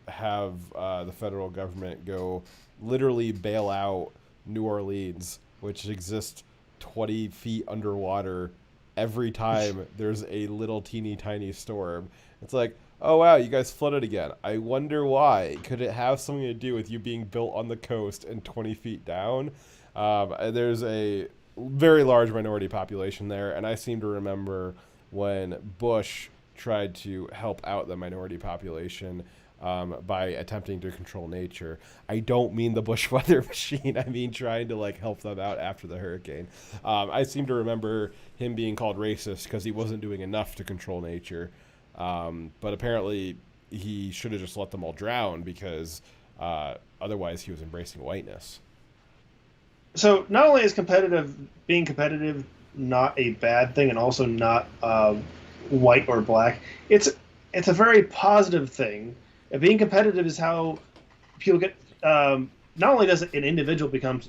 have the federal government go literally bail out New Orleans, which exists 20 feet underwater every time there's a little teeny tiny storm. It's like, oh wow, you guys flooded again. I wonder why. Could it have something to do with you being built on the coast and 20 feet down? There's a very large minority population there, and I seem to remember when Bush tried to help out the minority population by attempting to control nature. I don't mean the Bush weather machine. I mean trying to like help them out after the hurricane. I seem to remember him being called racist because he wasn't doing enough to control nature. But apparently he should have just let them all drown because otherwise he was embracing whiteness. So not only is being competitive not a bad thing and also not white or black, it's a very positive thing. Being competitive is how people get. Not only does an individual become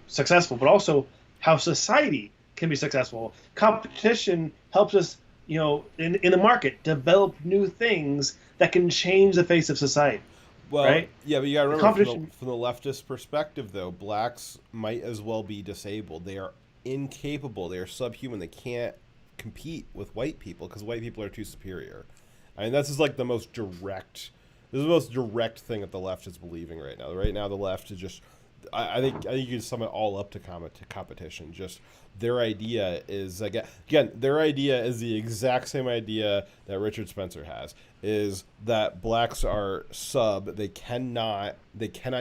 successful, but also how society can be successful. Competition helps us, in the market, develop new things that can change the face of society. Well, right? Yeah, but you got to remember from the leftist perspective, though, blacks might as well be disabled. They are incapable. They are subhuman. They can't compete with white people because white people are too superior. I mean, this is like the most direct. This is the most direct thing that the left is believing right now. Right now, the left is just. I think you can sum it all up to competition. Just their idea is again, their idea is the exact same idea that Richard Spencer has. Is that blacks are sub? They cannot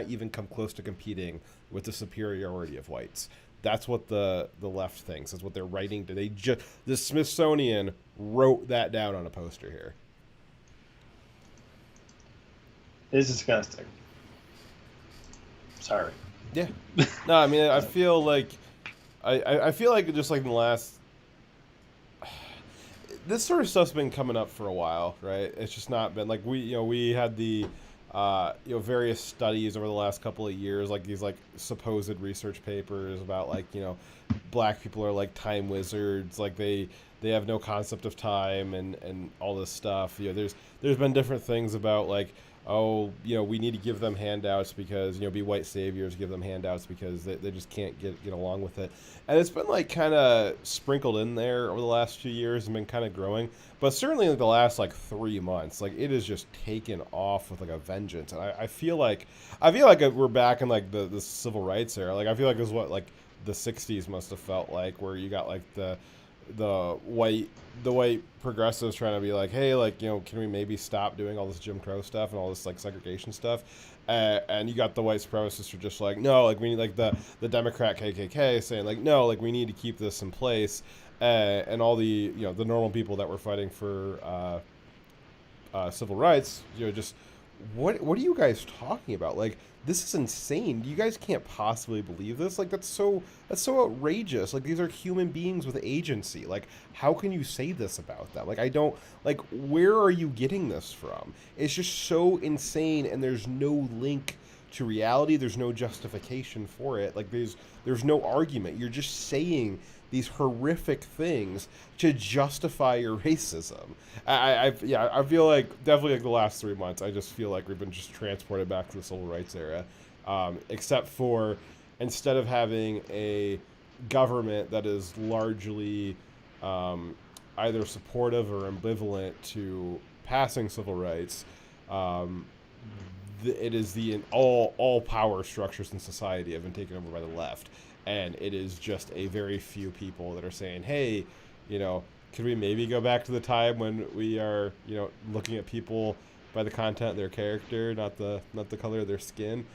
even come close to competing with the superiority of whites. That's what the left thinks. That's what they're writing. The Smithsonian wrote that down on a poster here. It's disgusting. Sorry. Yeah. No, I mean, I feel like I feel like just like in the last this sort of stuff's been coming up for a while, right? It's just not been like we had the various studies over the last couple of years, like these like supposed research papers about like black people are like time wizards, like they have no concept of time and all this stuff. There's been different things about like, oh, we need to give them handouts because, be white saviors, give them handouts because they just can't get along with it. And it's been like kind of sprinkled in there over the last few years and been kind of growing. But certainly in the last like 3 months, like it has just taken off with like a vengeance. And I feel like we're back in like the civil rights era. Like I feel like this is what like the 60s must have felt like, where you got like the white progressives trying to be like, hey, like, can we maybe stop doing all this Jim Crow stuff and all this like segregation stuff? And you got the white supremacists who are just like, no, like we need like the Democrat KKK saying like, no, like we need to keep this in place. And all the the normal people that were fighting for civil rights, just what are you guys talking about? Like, this is insane. You guys can't possibly believe this. Like, that's so outrageous. Like, these are human beings with agency. Like, how can you say this about them? Like, I don't like, where are you getting this from? It's just so insane, and there's no link to reality. There's no justification for it. Like, there's no argument. You're just saying these horrific things to justify your racism. Yeah, I feel like definitely like the last 3 months, I just feel like we've been just transported back to the civil rights era, except for instead of having a government that is largely either supportive or ambivalent to passing civil rights, um, it is the all power structures in society have been taken over by the left, and it is just a very few people that are saying, hey, you know, could we maybe go back to the time when we are, looking at people by the content of their character, not the color of their skin.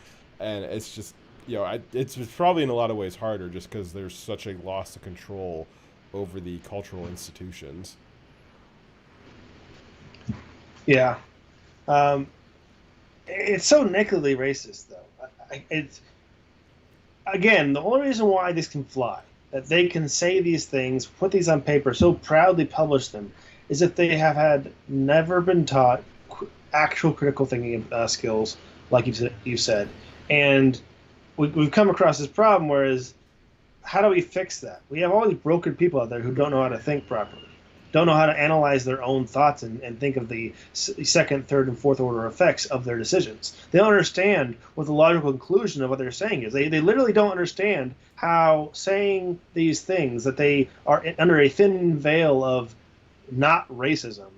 And it's just, it's probably in a lot of ways harder just because there's such a loss of control over the cultural institutions. Yeah. Um, it's so nakedly racist, though. It's again the only reason why this can fly, that they can say these things, put these on paper, so proudly publish them, is if they have had never been taught actual critical thinking skills, like you said, and we've come across this problem. Whereas, how do we fix that? We have all these broken people out there who don't know how to think properly, don't know how to analyze their own thoughts and think of the second, third, and fourth order effects of their decisions. They don't understand what the logical conclusion of what they're saying is. They literally don't understand how saying these things, that they are under a thin veil of not racism,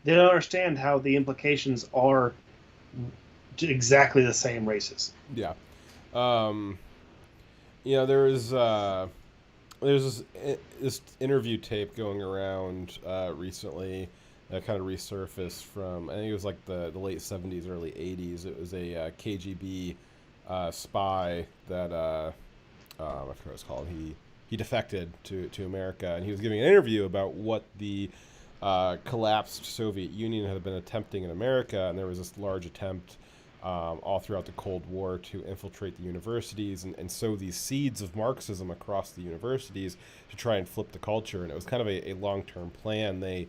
they don't understand how the implications are exactly the same racism. Yeah. Um, there's this interview tape going around recently that kind of resurfaced from, I think it was like the late 70s, early 80s. It was a KGB spy that I forgot what it's called. He defected to America, and he was giving an interview about what the collapsed Soviet Union had been attempting in America, and there was this large attempt all throughout the Cold War to infiltrate the universities and sow these seeds of Marxism across the universities to try and flip the culture. And it was kind of a long-term plan. The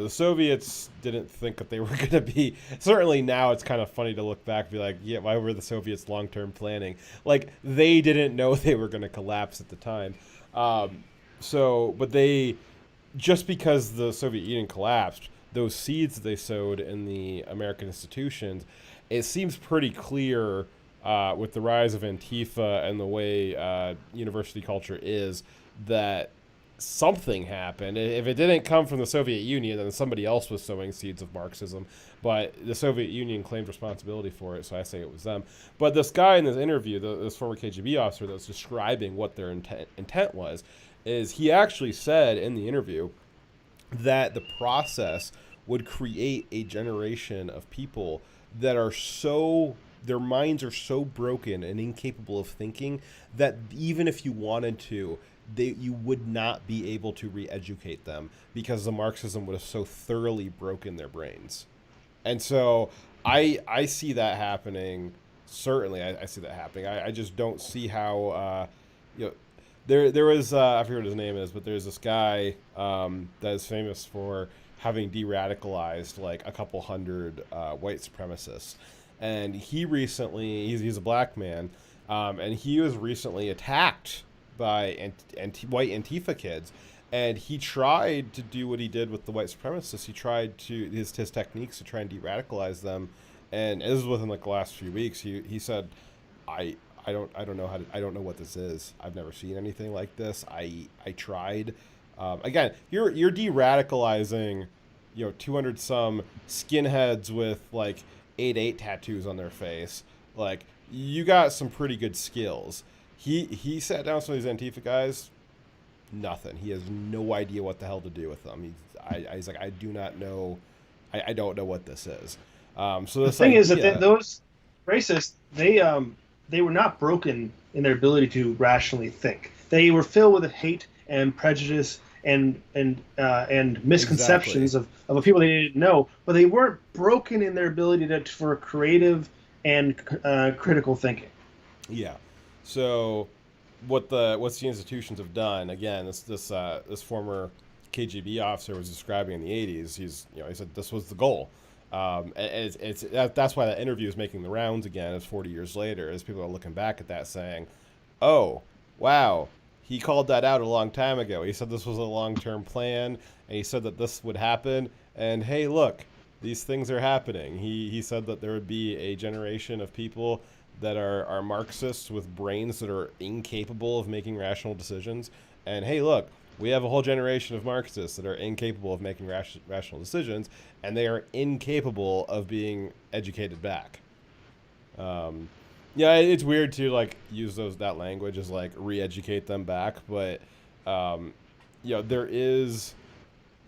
Soviets didn't think that they were going to be, certainly now it's kind of funny to look back and be like, yeah, why were the Soviets long-term planning? Like, they didn't know they were going to collapse at the time. But they, just because the Soviet Union collapsed, those seeds that they sowed in the American institutions, it seems pretty clear with the rise of Antifa and the way university culture is, that something happened. If it didn't come from the Soviet Union, then somebody else was sowing seeds of Marxism. But the Soviet Union claimed responsibility for it, so I say it was them. But this guy in this interview, this former KGB officer that was describing what their intent was, is he actually said in the interview that the process would create a generation of people that are so, their minds are so broken and incapable of thinking that even if you wanted to, you would not be able to re-educate them, because the Marxism would have so thoroughly broken their brains. And so I see that happening. Certainly, I see that happening. I just don't see how there was I forget what his name is, but there's this guy that is famous for having de-radicalized like a couple hundred white supremacists, and he's a black man, and he was recently attacked by white Antifa kids, and he tried to do what he did with the white supremacists. He tried to his techniques to try and de-radicalize them, and this was within like the last few weeks. He said, I don't know I don't know what this is. I've never seen anything like this. I tried. Again, you're de-radicalizing, 200 some skinheads with like 8/8 tattoos on their face. Like, you got some pretty good skills. He sat down with some of these Antifa guys. Nothing. He has no idea what the hell to do with them. He's like, I do not know. I don't know what this is. So the thing is that those racists, they were not broken in their ability to rationally think. They were filled with hate and prejudice and misconceptions Exactly. of the people they didn't know, but they weren't broken in their ability for creative and critical thinking. Yeah. So what's the institutions have done? Again, this former KGB officer was describing in the '80s. He said this was the goal. And that's why that interview is making the rounds again. As 40 years later, as people are looking back at that, saying, "Oh, wow, he called that out a long time ago. He said this was a long-term plan, and he said that this would happen. And hey, look, these things are happening." He said that there would be a generation of people that are Marxists with brains that are incapable of making rational decisions. And hey, look, we have a whole generation of Marxists that are incapable of making rational decisions, and they are incapable of being educated back. Um, yeah, it's weird to like use that language as like re-educate them back, but um, there is.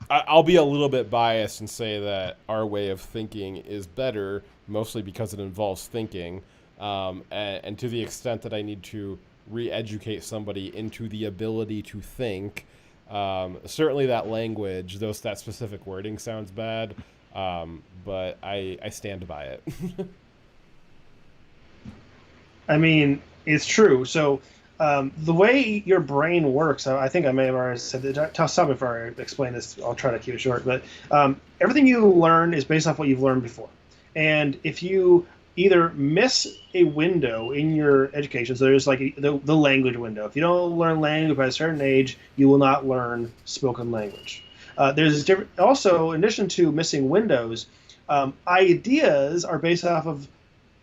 I'll be a little bit biased and say that our way of thinking is better, mostly because it involves thinking, and to the extent that I need to re-educate somebody into the ability to think. Certainly, that language, that specific wording sounds bad, but I stand by it. I mean, it's true. So the way your brain works, I think I may have already said that. Stop me if I explain this. I'll try to keep it short. But everything you learn is based off what you've learned before. And if you either miss a window in your education, so there's like the language window. If you don't learn language by a certain age, you will not learn spoken language. There's different. Also, in addition to missing windows, ideas are based off of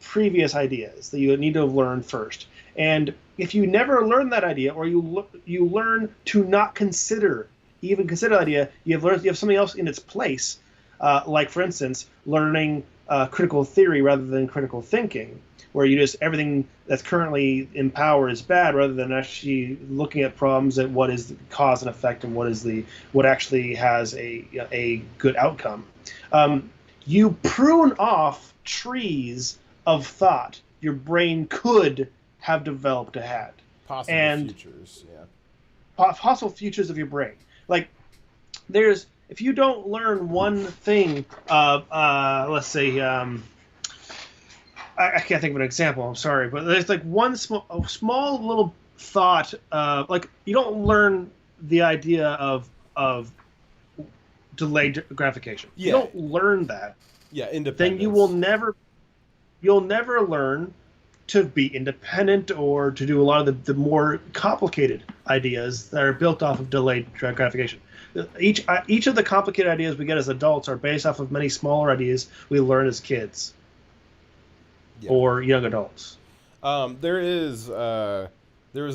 previous ideas that you need to have learned first. And if you never learn that idea, or you learn to not even consider the idea, you have something else in its place. Like for instance, learning critical theory rather than critical thinking, where you just everything that's currently in power is bad, rather than actually looking at problems at what is the cause and effect and what actually has a good outcome. You prune off trees of thought your brain could have developed a had, Possible and futures, yeah. possible futures of your brain. Like there's if you don't learn one thing, let's say I can't think of an example. I'm sorry, but there's like one small little thought. Like you don't learn the idea of delayed gratification. If you Yeah, don't learn that, yeah, then independence. you'll never learn to be independent or to do a lot of the more complicated ideas that are built off of delayed gratification. Each of the complicated ideas we get as adults are based off of many smaller ideas we learn as kids Yeah. or young adults. There is a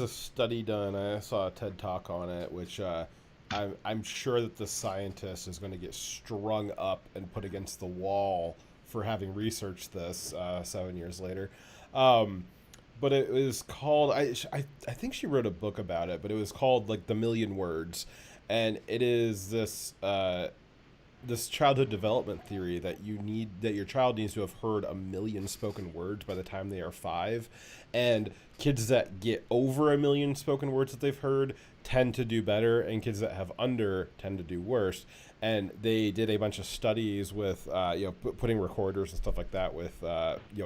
study done. I saw a TED talk on it, which I'm sure that the scientist is going to get strung up and put against the wall for having researched this 7 years later. Um, but it was called. I think she wrote a book about it, but it was called like The Million Words, and it is this childhood development theory that your child needs to have heard 1 million spoken words by the time they are 5, and kids that get over 1 million spoken words that they've heard tend to do better, and kids that have under tend to do worse. And they did a bunch of studies with putting recorders and stuff like that with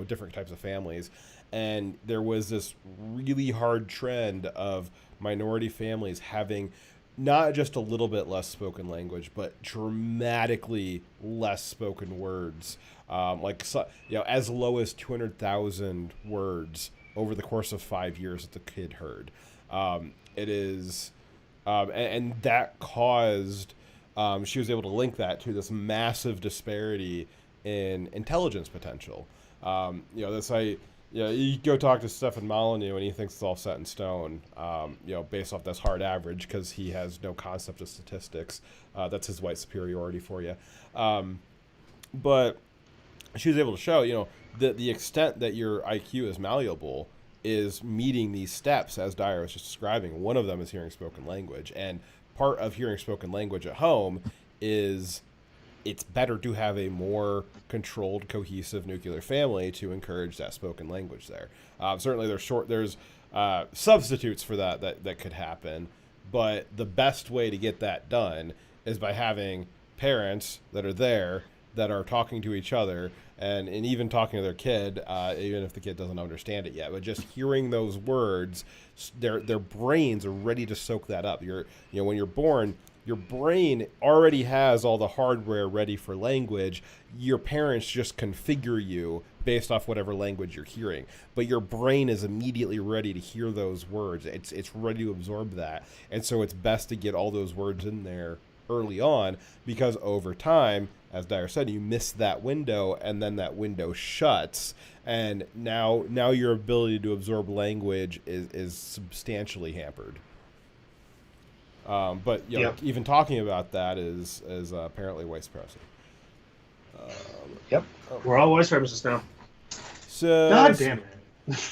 different types of families, and there was this really hard trend of minority families having not just a little bit less spoken language, but dramatically less spoken words. As low as 200,000 words over the course of 5 years that the kid heard. It is, and that caused. She was able to link that to this massive disparity in intelligence potential. This I you go talk to Stefan Molyneux and he thinks it's all set in stone, based off this hard average because he has no concept of statistics. That's his white superiority for you. But she was able to show, the extent that your IQ is malleable is meeting these steps, as Dyer was just describing. One of them is hearing spoken language. And part of hearing spoken language at home is it's better to have a more controlled, cohesive nuclear family to encourage that spoken language there. Certainly, there's substitutes for that could happen, But the best way to get that done is by having parents that are there that are talking to each other and even talking to their kid, even if the kid doesn't understand it yet. But just hearing those words, their brains are ready to soak that up. When you're born, your brain already has all the hardware ready for language. Your parents just configure you based off whatever language you're hearing. But your brain is immediately ready to hear those words. It's ready to absorb that. And so it's best to get all those words in there early on, because over time, as Dyer said, you miss that window, and then that window shuts, and now your ability to absorb language is substantially hampered. But even talking about that is apparently white supremacy. Yep, we're all white supremacists now. So God damn it.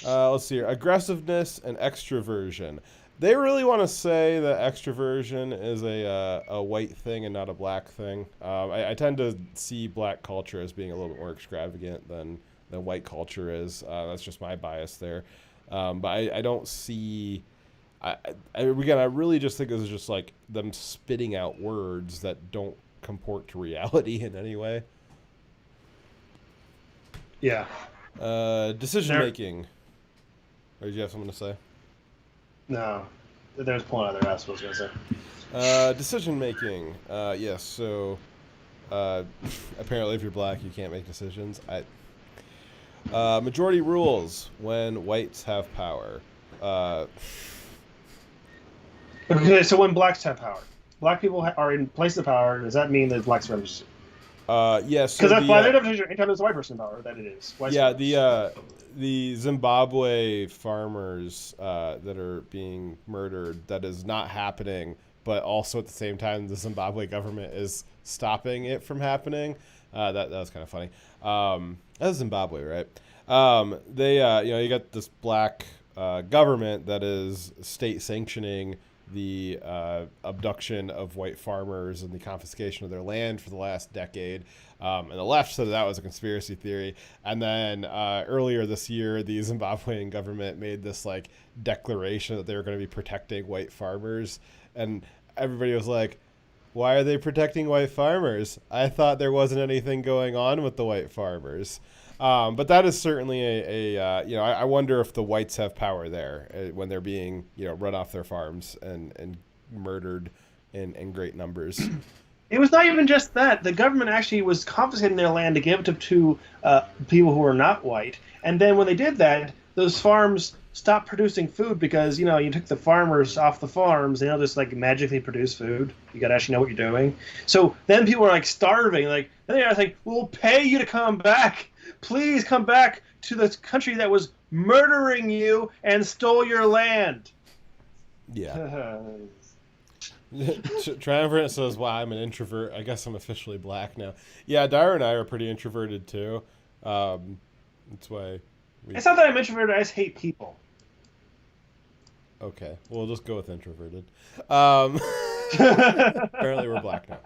Let's see here. Aggressiveness and extroversion. They really want to say that extroversion is a white thing and not a black thing. I tend to see black culture as being a little bit more extravagant than white culture is. That's just my bias there. But I don't see... I really just think this is just like them spitting out words that don't comport to reality in any way. Yeah. Decision making. Or did you have something to say? No. There's plenty other else I was going to say. Decision making. Yes, so apparently if you're black, you can't make decisions. Majority rules when whites have power. Okay, so when blacks have power, black people are in place of power. Does that mean that black supremacy? Yes. Because by their definition, anytime there's a white person in power, that it is. The Zimbabwe farmers that are being murdered, that is not happening, but also at the same time, the Zimbabwe government is stopping it from happening. That was kind of funny. That's Zimbabwe, right? You got this black government that is state sanctioning the abduction of white farmers and the confiscation of their land for the last decade. And the left said that was a conspiracy theory. And then earlier this year, the Zimbabwean government made this like declaration that they were going to be protecting white farmers. And everybody was like, why are they protecting white farmers? I thought there wasn't anything going on with the white farmers. But that is certainly I wonder if the whites have power there when they're being, run off their farms and murdered in great numbers. It was not even just that. The government actually was confiscating their land to give it to people who were not white. And then when they did that, those farms stopped producing food because, you took the farmers off the farms and they'll just like magically produce food. You got to actually know what you're doing. So then people are like starving. Like, then they're like, we'll pay you to come back. Please come back to the country that was murdering you and stole your land. Yeah. Triumvirate says, wow, I'm an introvert. I guess I'm officially black now. Yeah, Dyer and I are pretty introverted too. That's why it's not that I'm introverted, I just hate people. Okay, we'll just go with introverted. Apparently we're black now.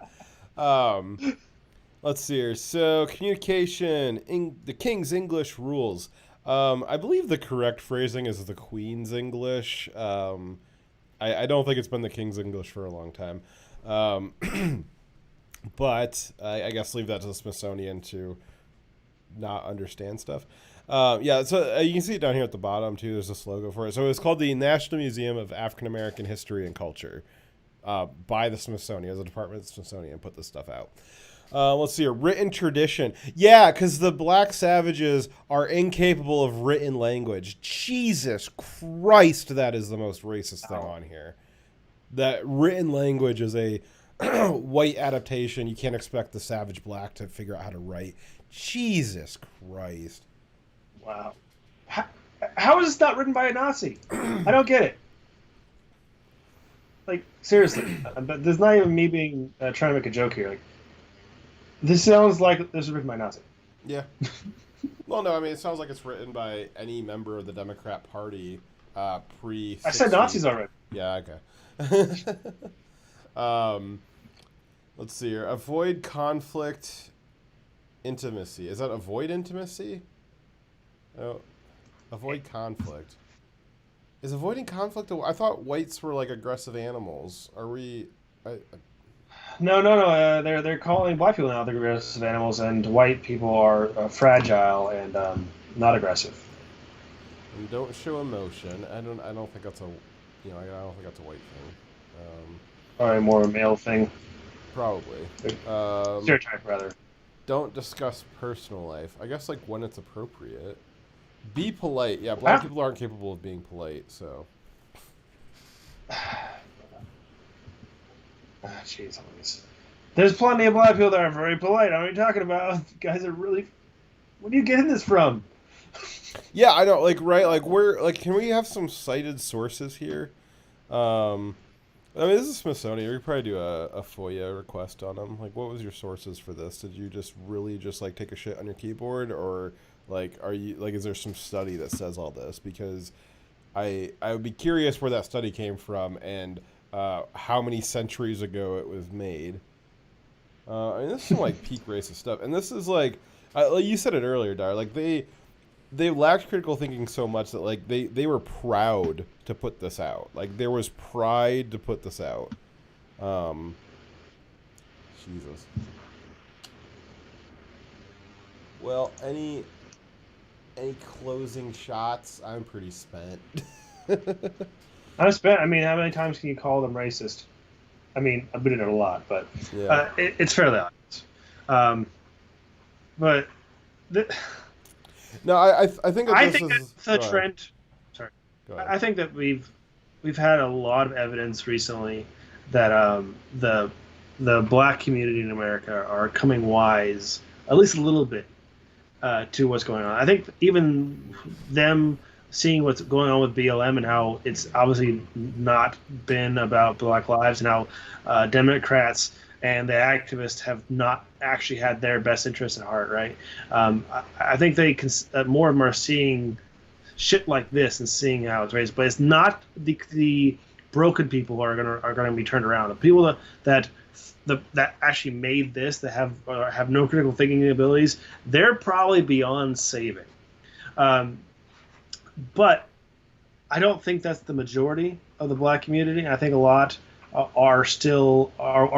Let's see here. So, communication, the King's English rules. I believe the correct phrasing is the Queen's English. I don't think it's been the King's English for a long time. But I guess leave that to the Smithsonian to not understand stuff. So you can see it down here at the bottom, too. There's this logo for it. So it's called the National Museum of African American History and Culture by the Smithsonian. The Department of the Smithsonian put this stuff out. Let's see, a written tradition. Yeah, because the black savages are incapable of written language. Jesus Christ, that is the most racist thing on here. That written language is a white adaptation. You can't expect the savage black to figure out how to write. Jesus Christ. Wow. How is this not written by a Nazi? I don't get it. Like, seriously. But there's not even me being trying to make a joke here. Like, this sounds like this was written by a Nazi. Yeah. Well, no, I mean, it sounds like it's written by any member of the Democrat Party pre. I said Nazis already. Yeah, okay. Let's see here. Avoid conflict, intimacy. Is that avoid intimacy? Oh, avoid conflict. Is avoiding conflict? I thought whites were like aggressive animals. Are we? No, no, no. They're calling black people now the aggressive animals, and white people are fragile and not aggressive. And don't show emotion. I don't think that's a. I don't think that's a white thing. Or a more male thing. Probably. Stereotype, rather. Don't discuss personal life. I guess like when it's appropriate. Be polite. Yeah, black people aren't capable of being polite, so. Jeez, there's plenty of black people that are very polite. What are you talking about? You guys are really. Where are you getting this from? Yeah, I know. Like, right? Like, can we have some cited sources here? I mean, this is Smithsonian. We could probably do a FOIA request on them. Like, what was your sources for this? Did you just really just like take a shit on your keyboard, or like are you like is there some study that says all this? Because I would be curious where that study came from and how many centuries ago it was made. I mean, this is some like peak racist stuff, and this is like you said it earlier, Dar. Like they lacked critical thinking so much that like they were proud to put this out. Like there was pride to put this out. Jesus. Well, any closing shots? I'm pretty spent. I'm spent. I mean, how many times can you call them racist? I mean, I've been in it a lot, but yeah. It's fairly obvious. But no, I think that I think that's the trend. Sorry, I think that we've had a lot of evidence recently that the black community in America are coming wise, at least a little bit, to what's going on. I think even them seeing what's going on with BLM and how it's obviously not been about Black lives and how Democrats and the activists have not actually had their best interests at heart, right? I think they more of them are seeing shit like this and seeing how it's raised, but it's not the broken people who are gonna be turned around. The people that actually made this, that have no critical thinking abilities, they're probably beyond saving. But I don't think that's the majority of the black community. I think a lot are still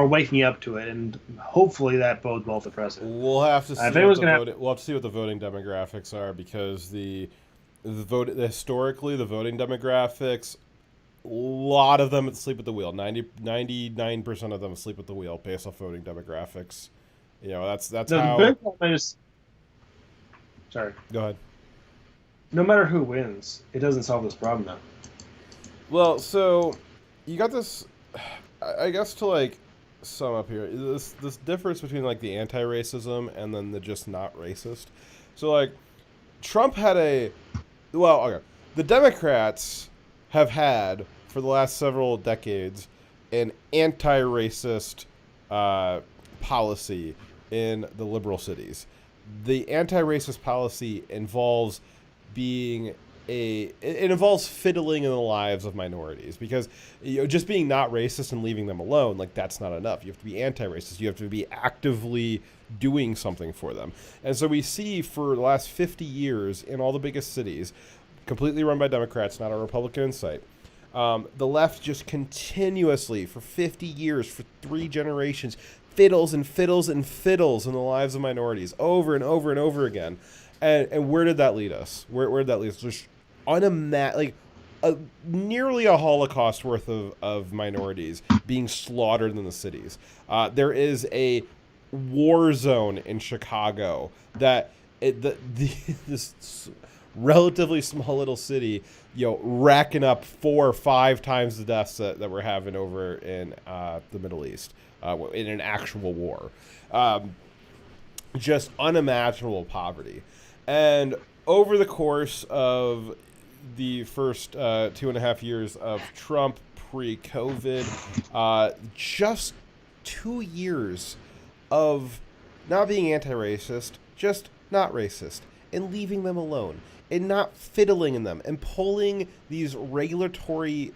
waking up to it, and hopefully that bodes well for the president. We'll have to see. We'll have to see what the voting demographics are, because historically the voting demographics, a lot of them sleep at the wheel. 99% of them sleep at the wheel based off voting demographics. That's how. The big problem is. Sorry. Go ahead. No matter who wins, it doesn't solve this problem, though. Well, so you got this. I guess to like sum up here, this difference between like the anti-racism and then the just not racist. So like Trump had the Democrats have had for the last several decades an anti-racist policy in the liberal cities. The anti-racist policy involves it involves fiddling in the lives of minorities, because just being not racist and leaving them alone, like, that's not enough. You have to be anti-racist. You have to be actively doing something for them. And so we see for the last 50 years in all the biggest cities, completely run by Democrats, not a Republican in sight, the left just continuously for 50 years, for 3 generations, fiddles and fiddles and fiddles in the lives of minorities over and over and over again. And where did that lead us? Where did that lead us? Just nearly a Holocaust worth of minorities being slaughtered in the cities. There is a war zone in Chicago that this relatively small little city, racking up 4 or 5 times the deaths that we're having over in the Middle East in an actual war. Just unimaginable poverty. And over the course of the first 2.5 years of Trump pre-COVID, just 2 years of not being anti-racist, just not racist, and leaving them alone, and not fiddling in them, and pulling these regulatory...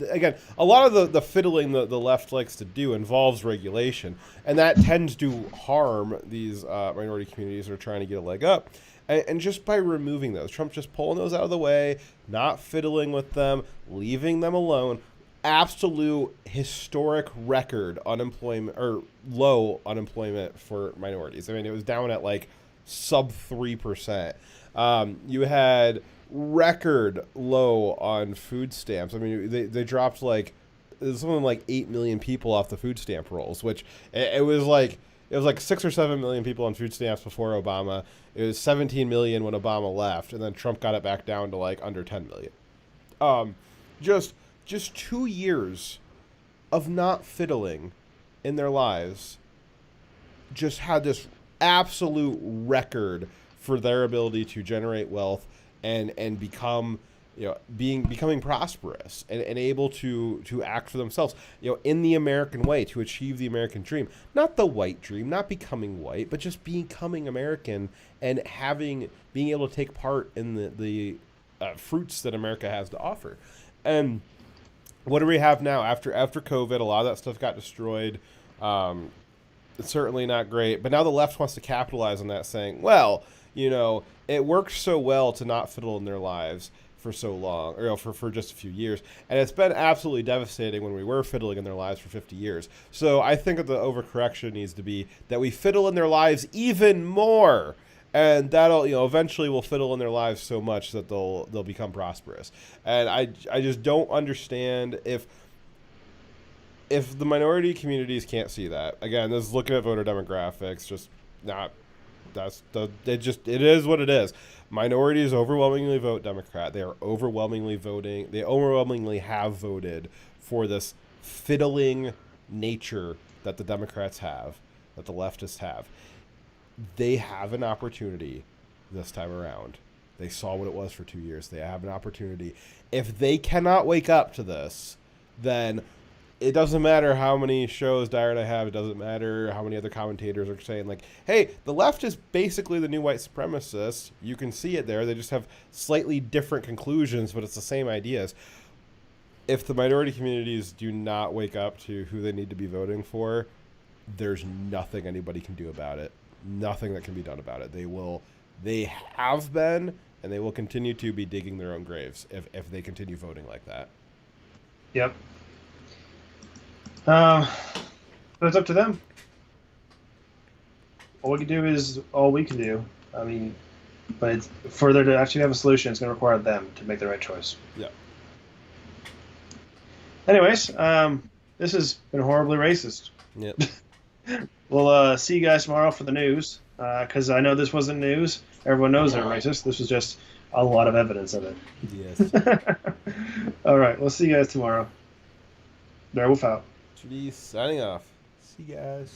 Again, a lot of the fiddling the left likes to do involves regulation, and that tends to harm these minority communities that are trying to get a leg up. And just by removing those, Trump just pulling those out of the way, not fiddling with them, leaving them alone, absolute historic record unemployment, or low unemployment for minorities. I mean, it was down at like sub 3%. You had record low on food stamps. I mean, they dropped like something like 8 million people off the food stamp rolls, which it was like 6 or 7 million people on food stamps before Obama. It was 17 million when Obama left, and then Trump got it back down to like under 10 million. Just 2 years of not fiddling in their lives just had this absolute record for their ability to generate wealth and become, becoming prosperous and able to act for themselves, in the American way, to achieve the American dream. Not the white dream, not becoming white, but just becoming American and being able to take part in the fruits that America has to offer. And what do we have now after COVID? A lot of that stuff got destroyed. It's certainly not great, but now the left wants to capitalize on that, saying, well, it worked so well to not fiddle in their lives for so long, or for just a few years, and it's been absolutely devastating when we were fiddling in their lives for 50 years. So I think that the overcorrection needs to be that we fiddle in their lives even more, and that'll, eventually we'll fiddle in their lives so much that they'll become prosperous. And I just don't understand if the minority communities can't see that. Again, this is looking at voter demographics, just not. It is what it is. Minorities overwhelmingly vote Democrat. They are overwhelmingly voting. They overwhelmingly have voted for this fiddling nature that the Democrats have, that the leftists have. They have an opportunity this time around. They saw what it was for 2 years. They have an opportunity. If they cannot wake up to this, then it doesn't matter how many shows Dyer and I have. It doesn't matter how many other commentators are saying, like, hey, the left is basically the new white supremacists. You can see it there. They just have slightly different conclusions, but it's the same ideas. If the minority communities do not wake up to who they need to be voting for, there's nothing anybody can do about it. Nothing that can be done about it. They have been, and they will continue to be digging their own graves if they continue voting like that. Yep. But it's up to them. All we can do is all we can do. I mean, but it's further to actually have a solution. It's going to require them to make the right choice. Yeah. Anyways, this has been horribly racist. Yep. We'll see you guys tomorrow for the news, because I know this wasn't news. Everyone knows they're racist. This was just a lot of evidence of it. Yes. All right. We'll see you guys tomorrow. Bear Wolf out. Should be signing off. See you guys.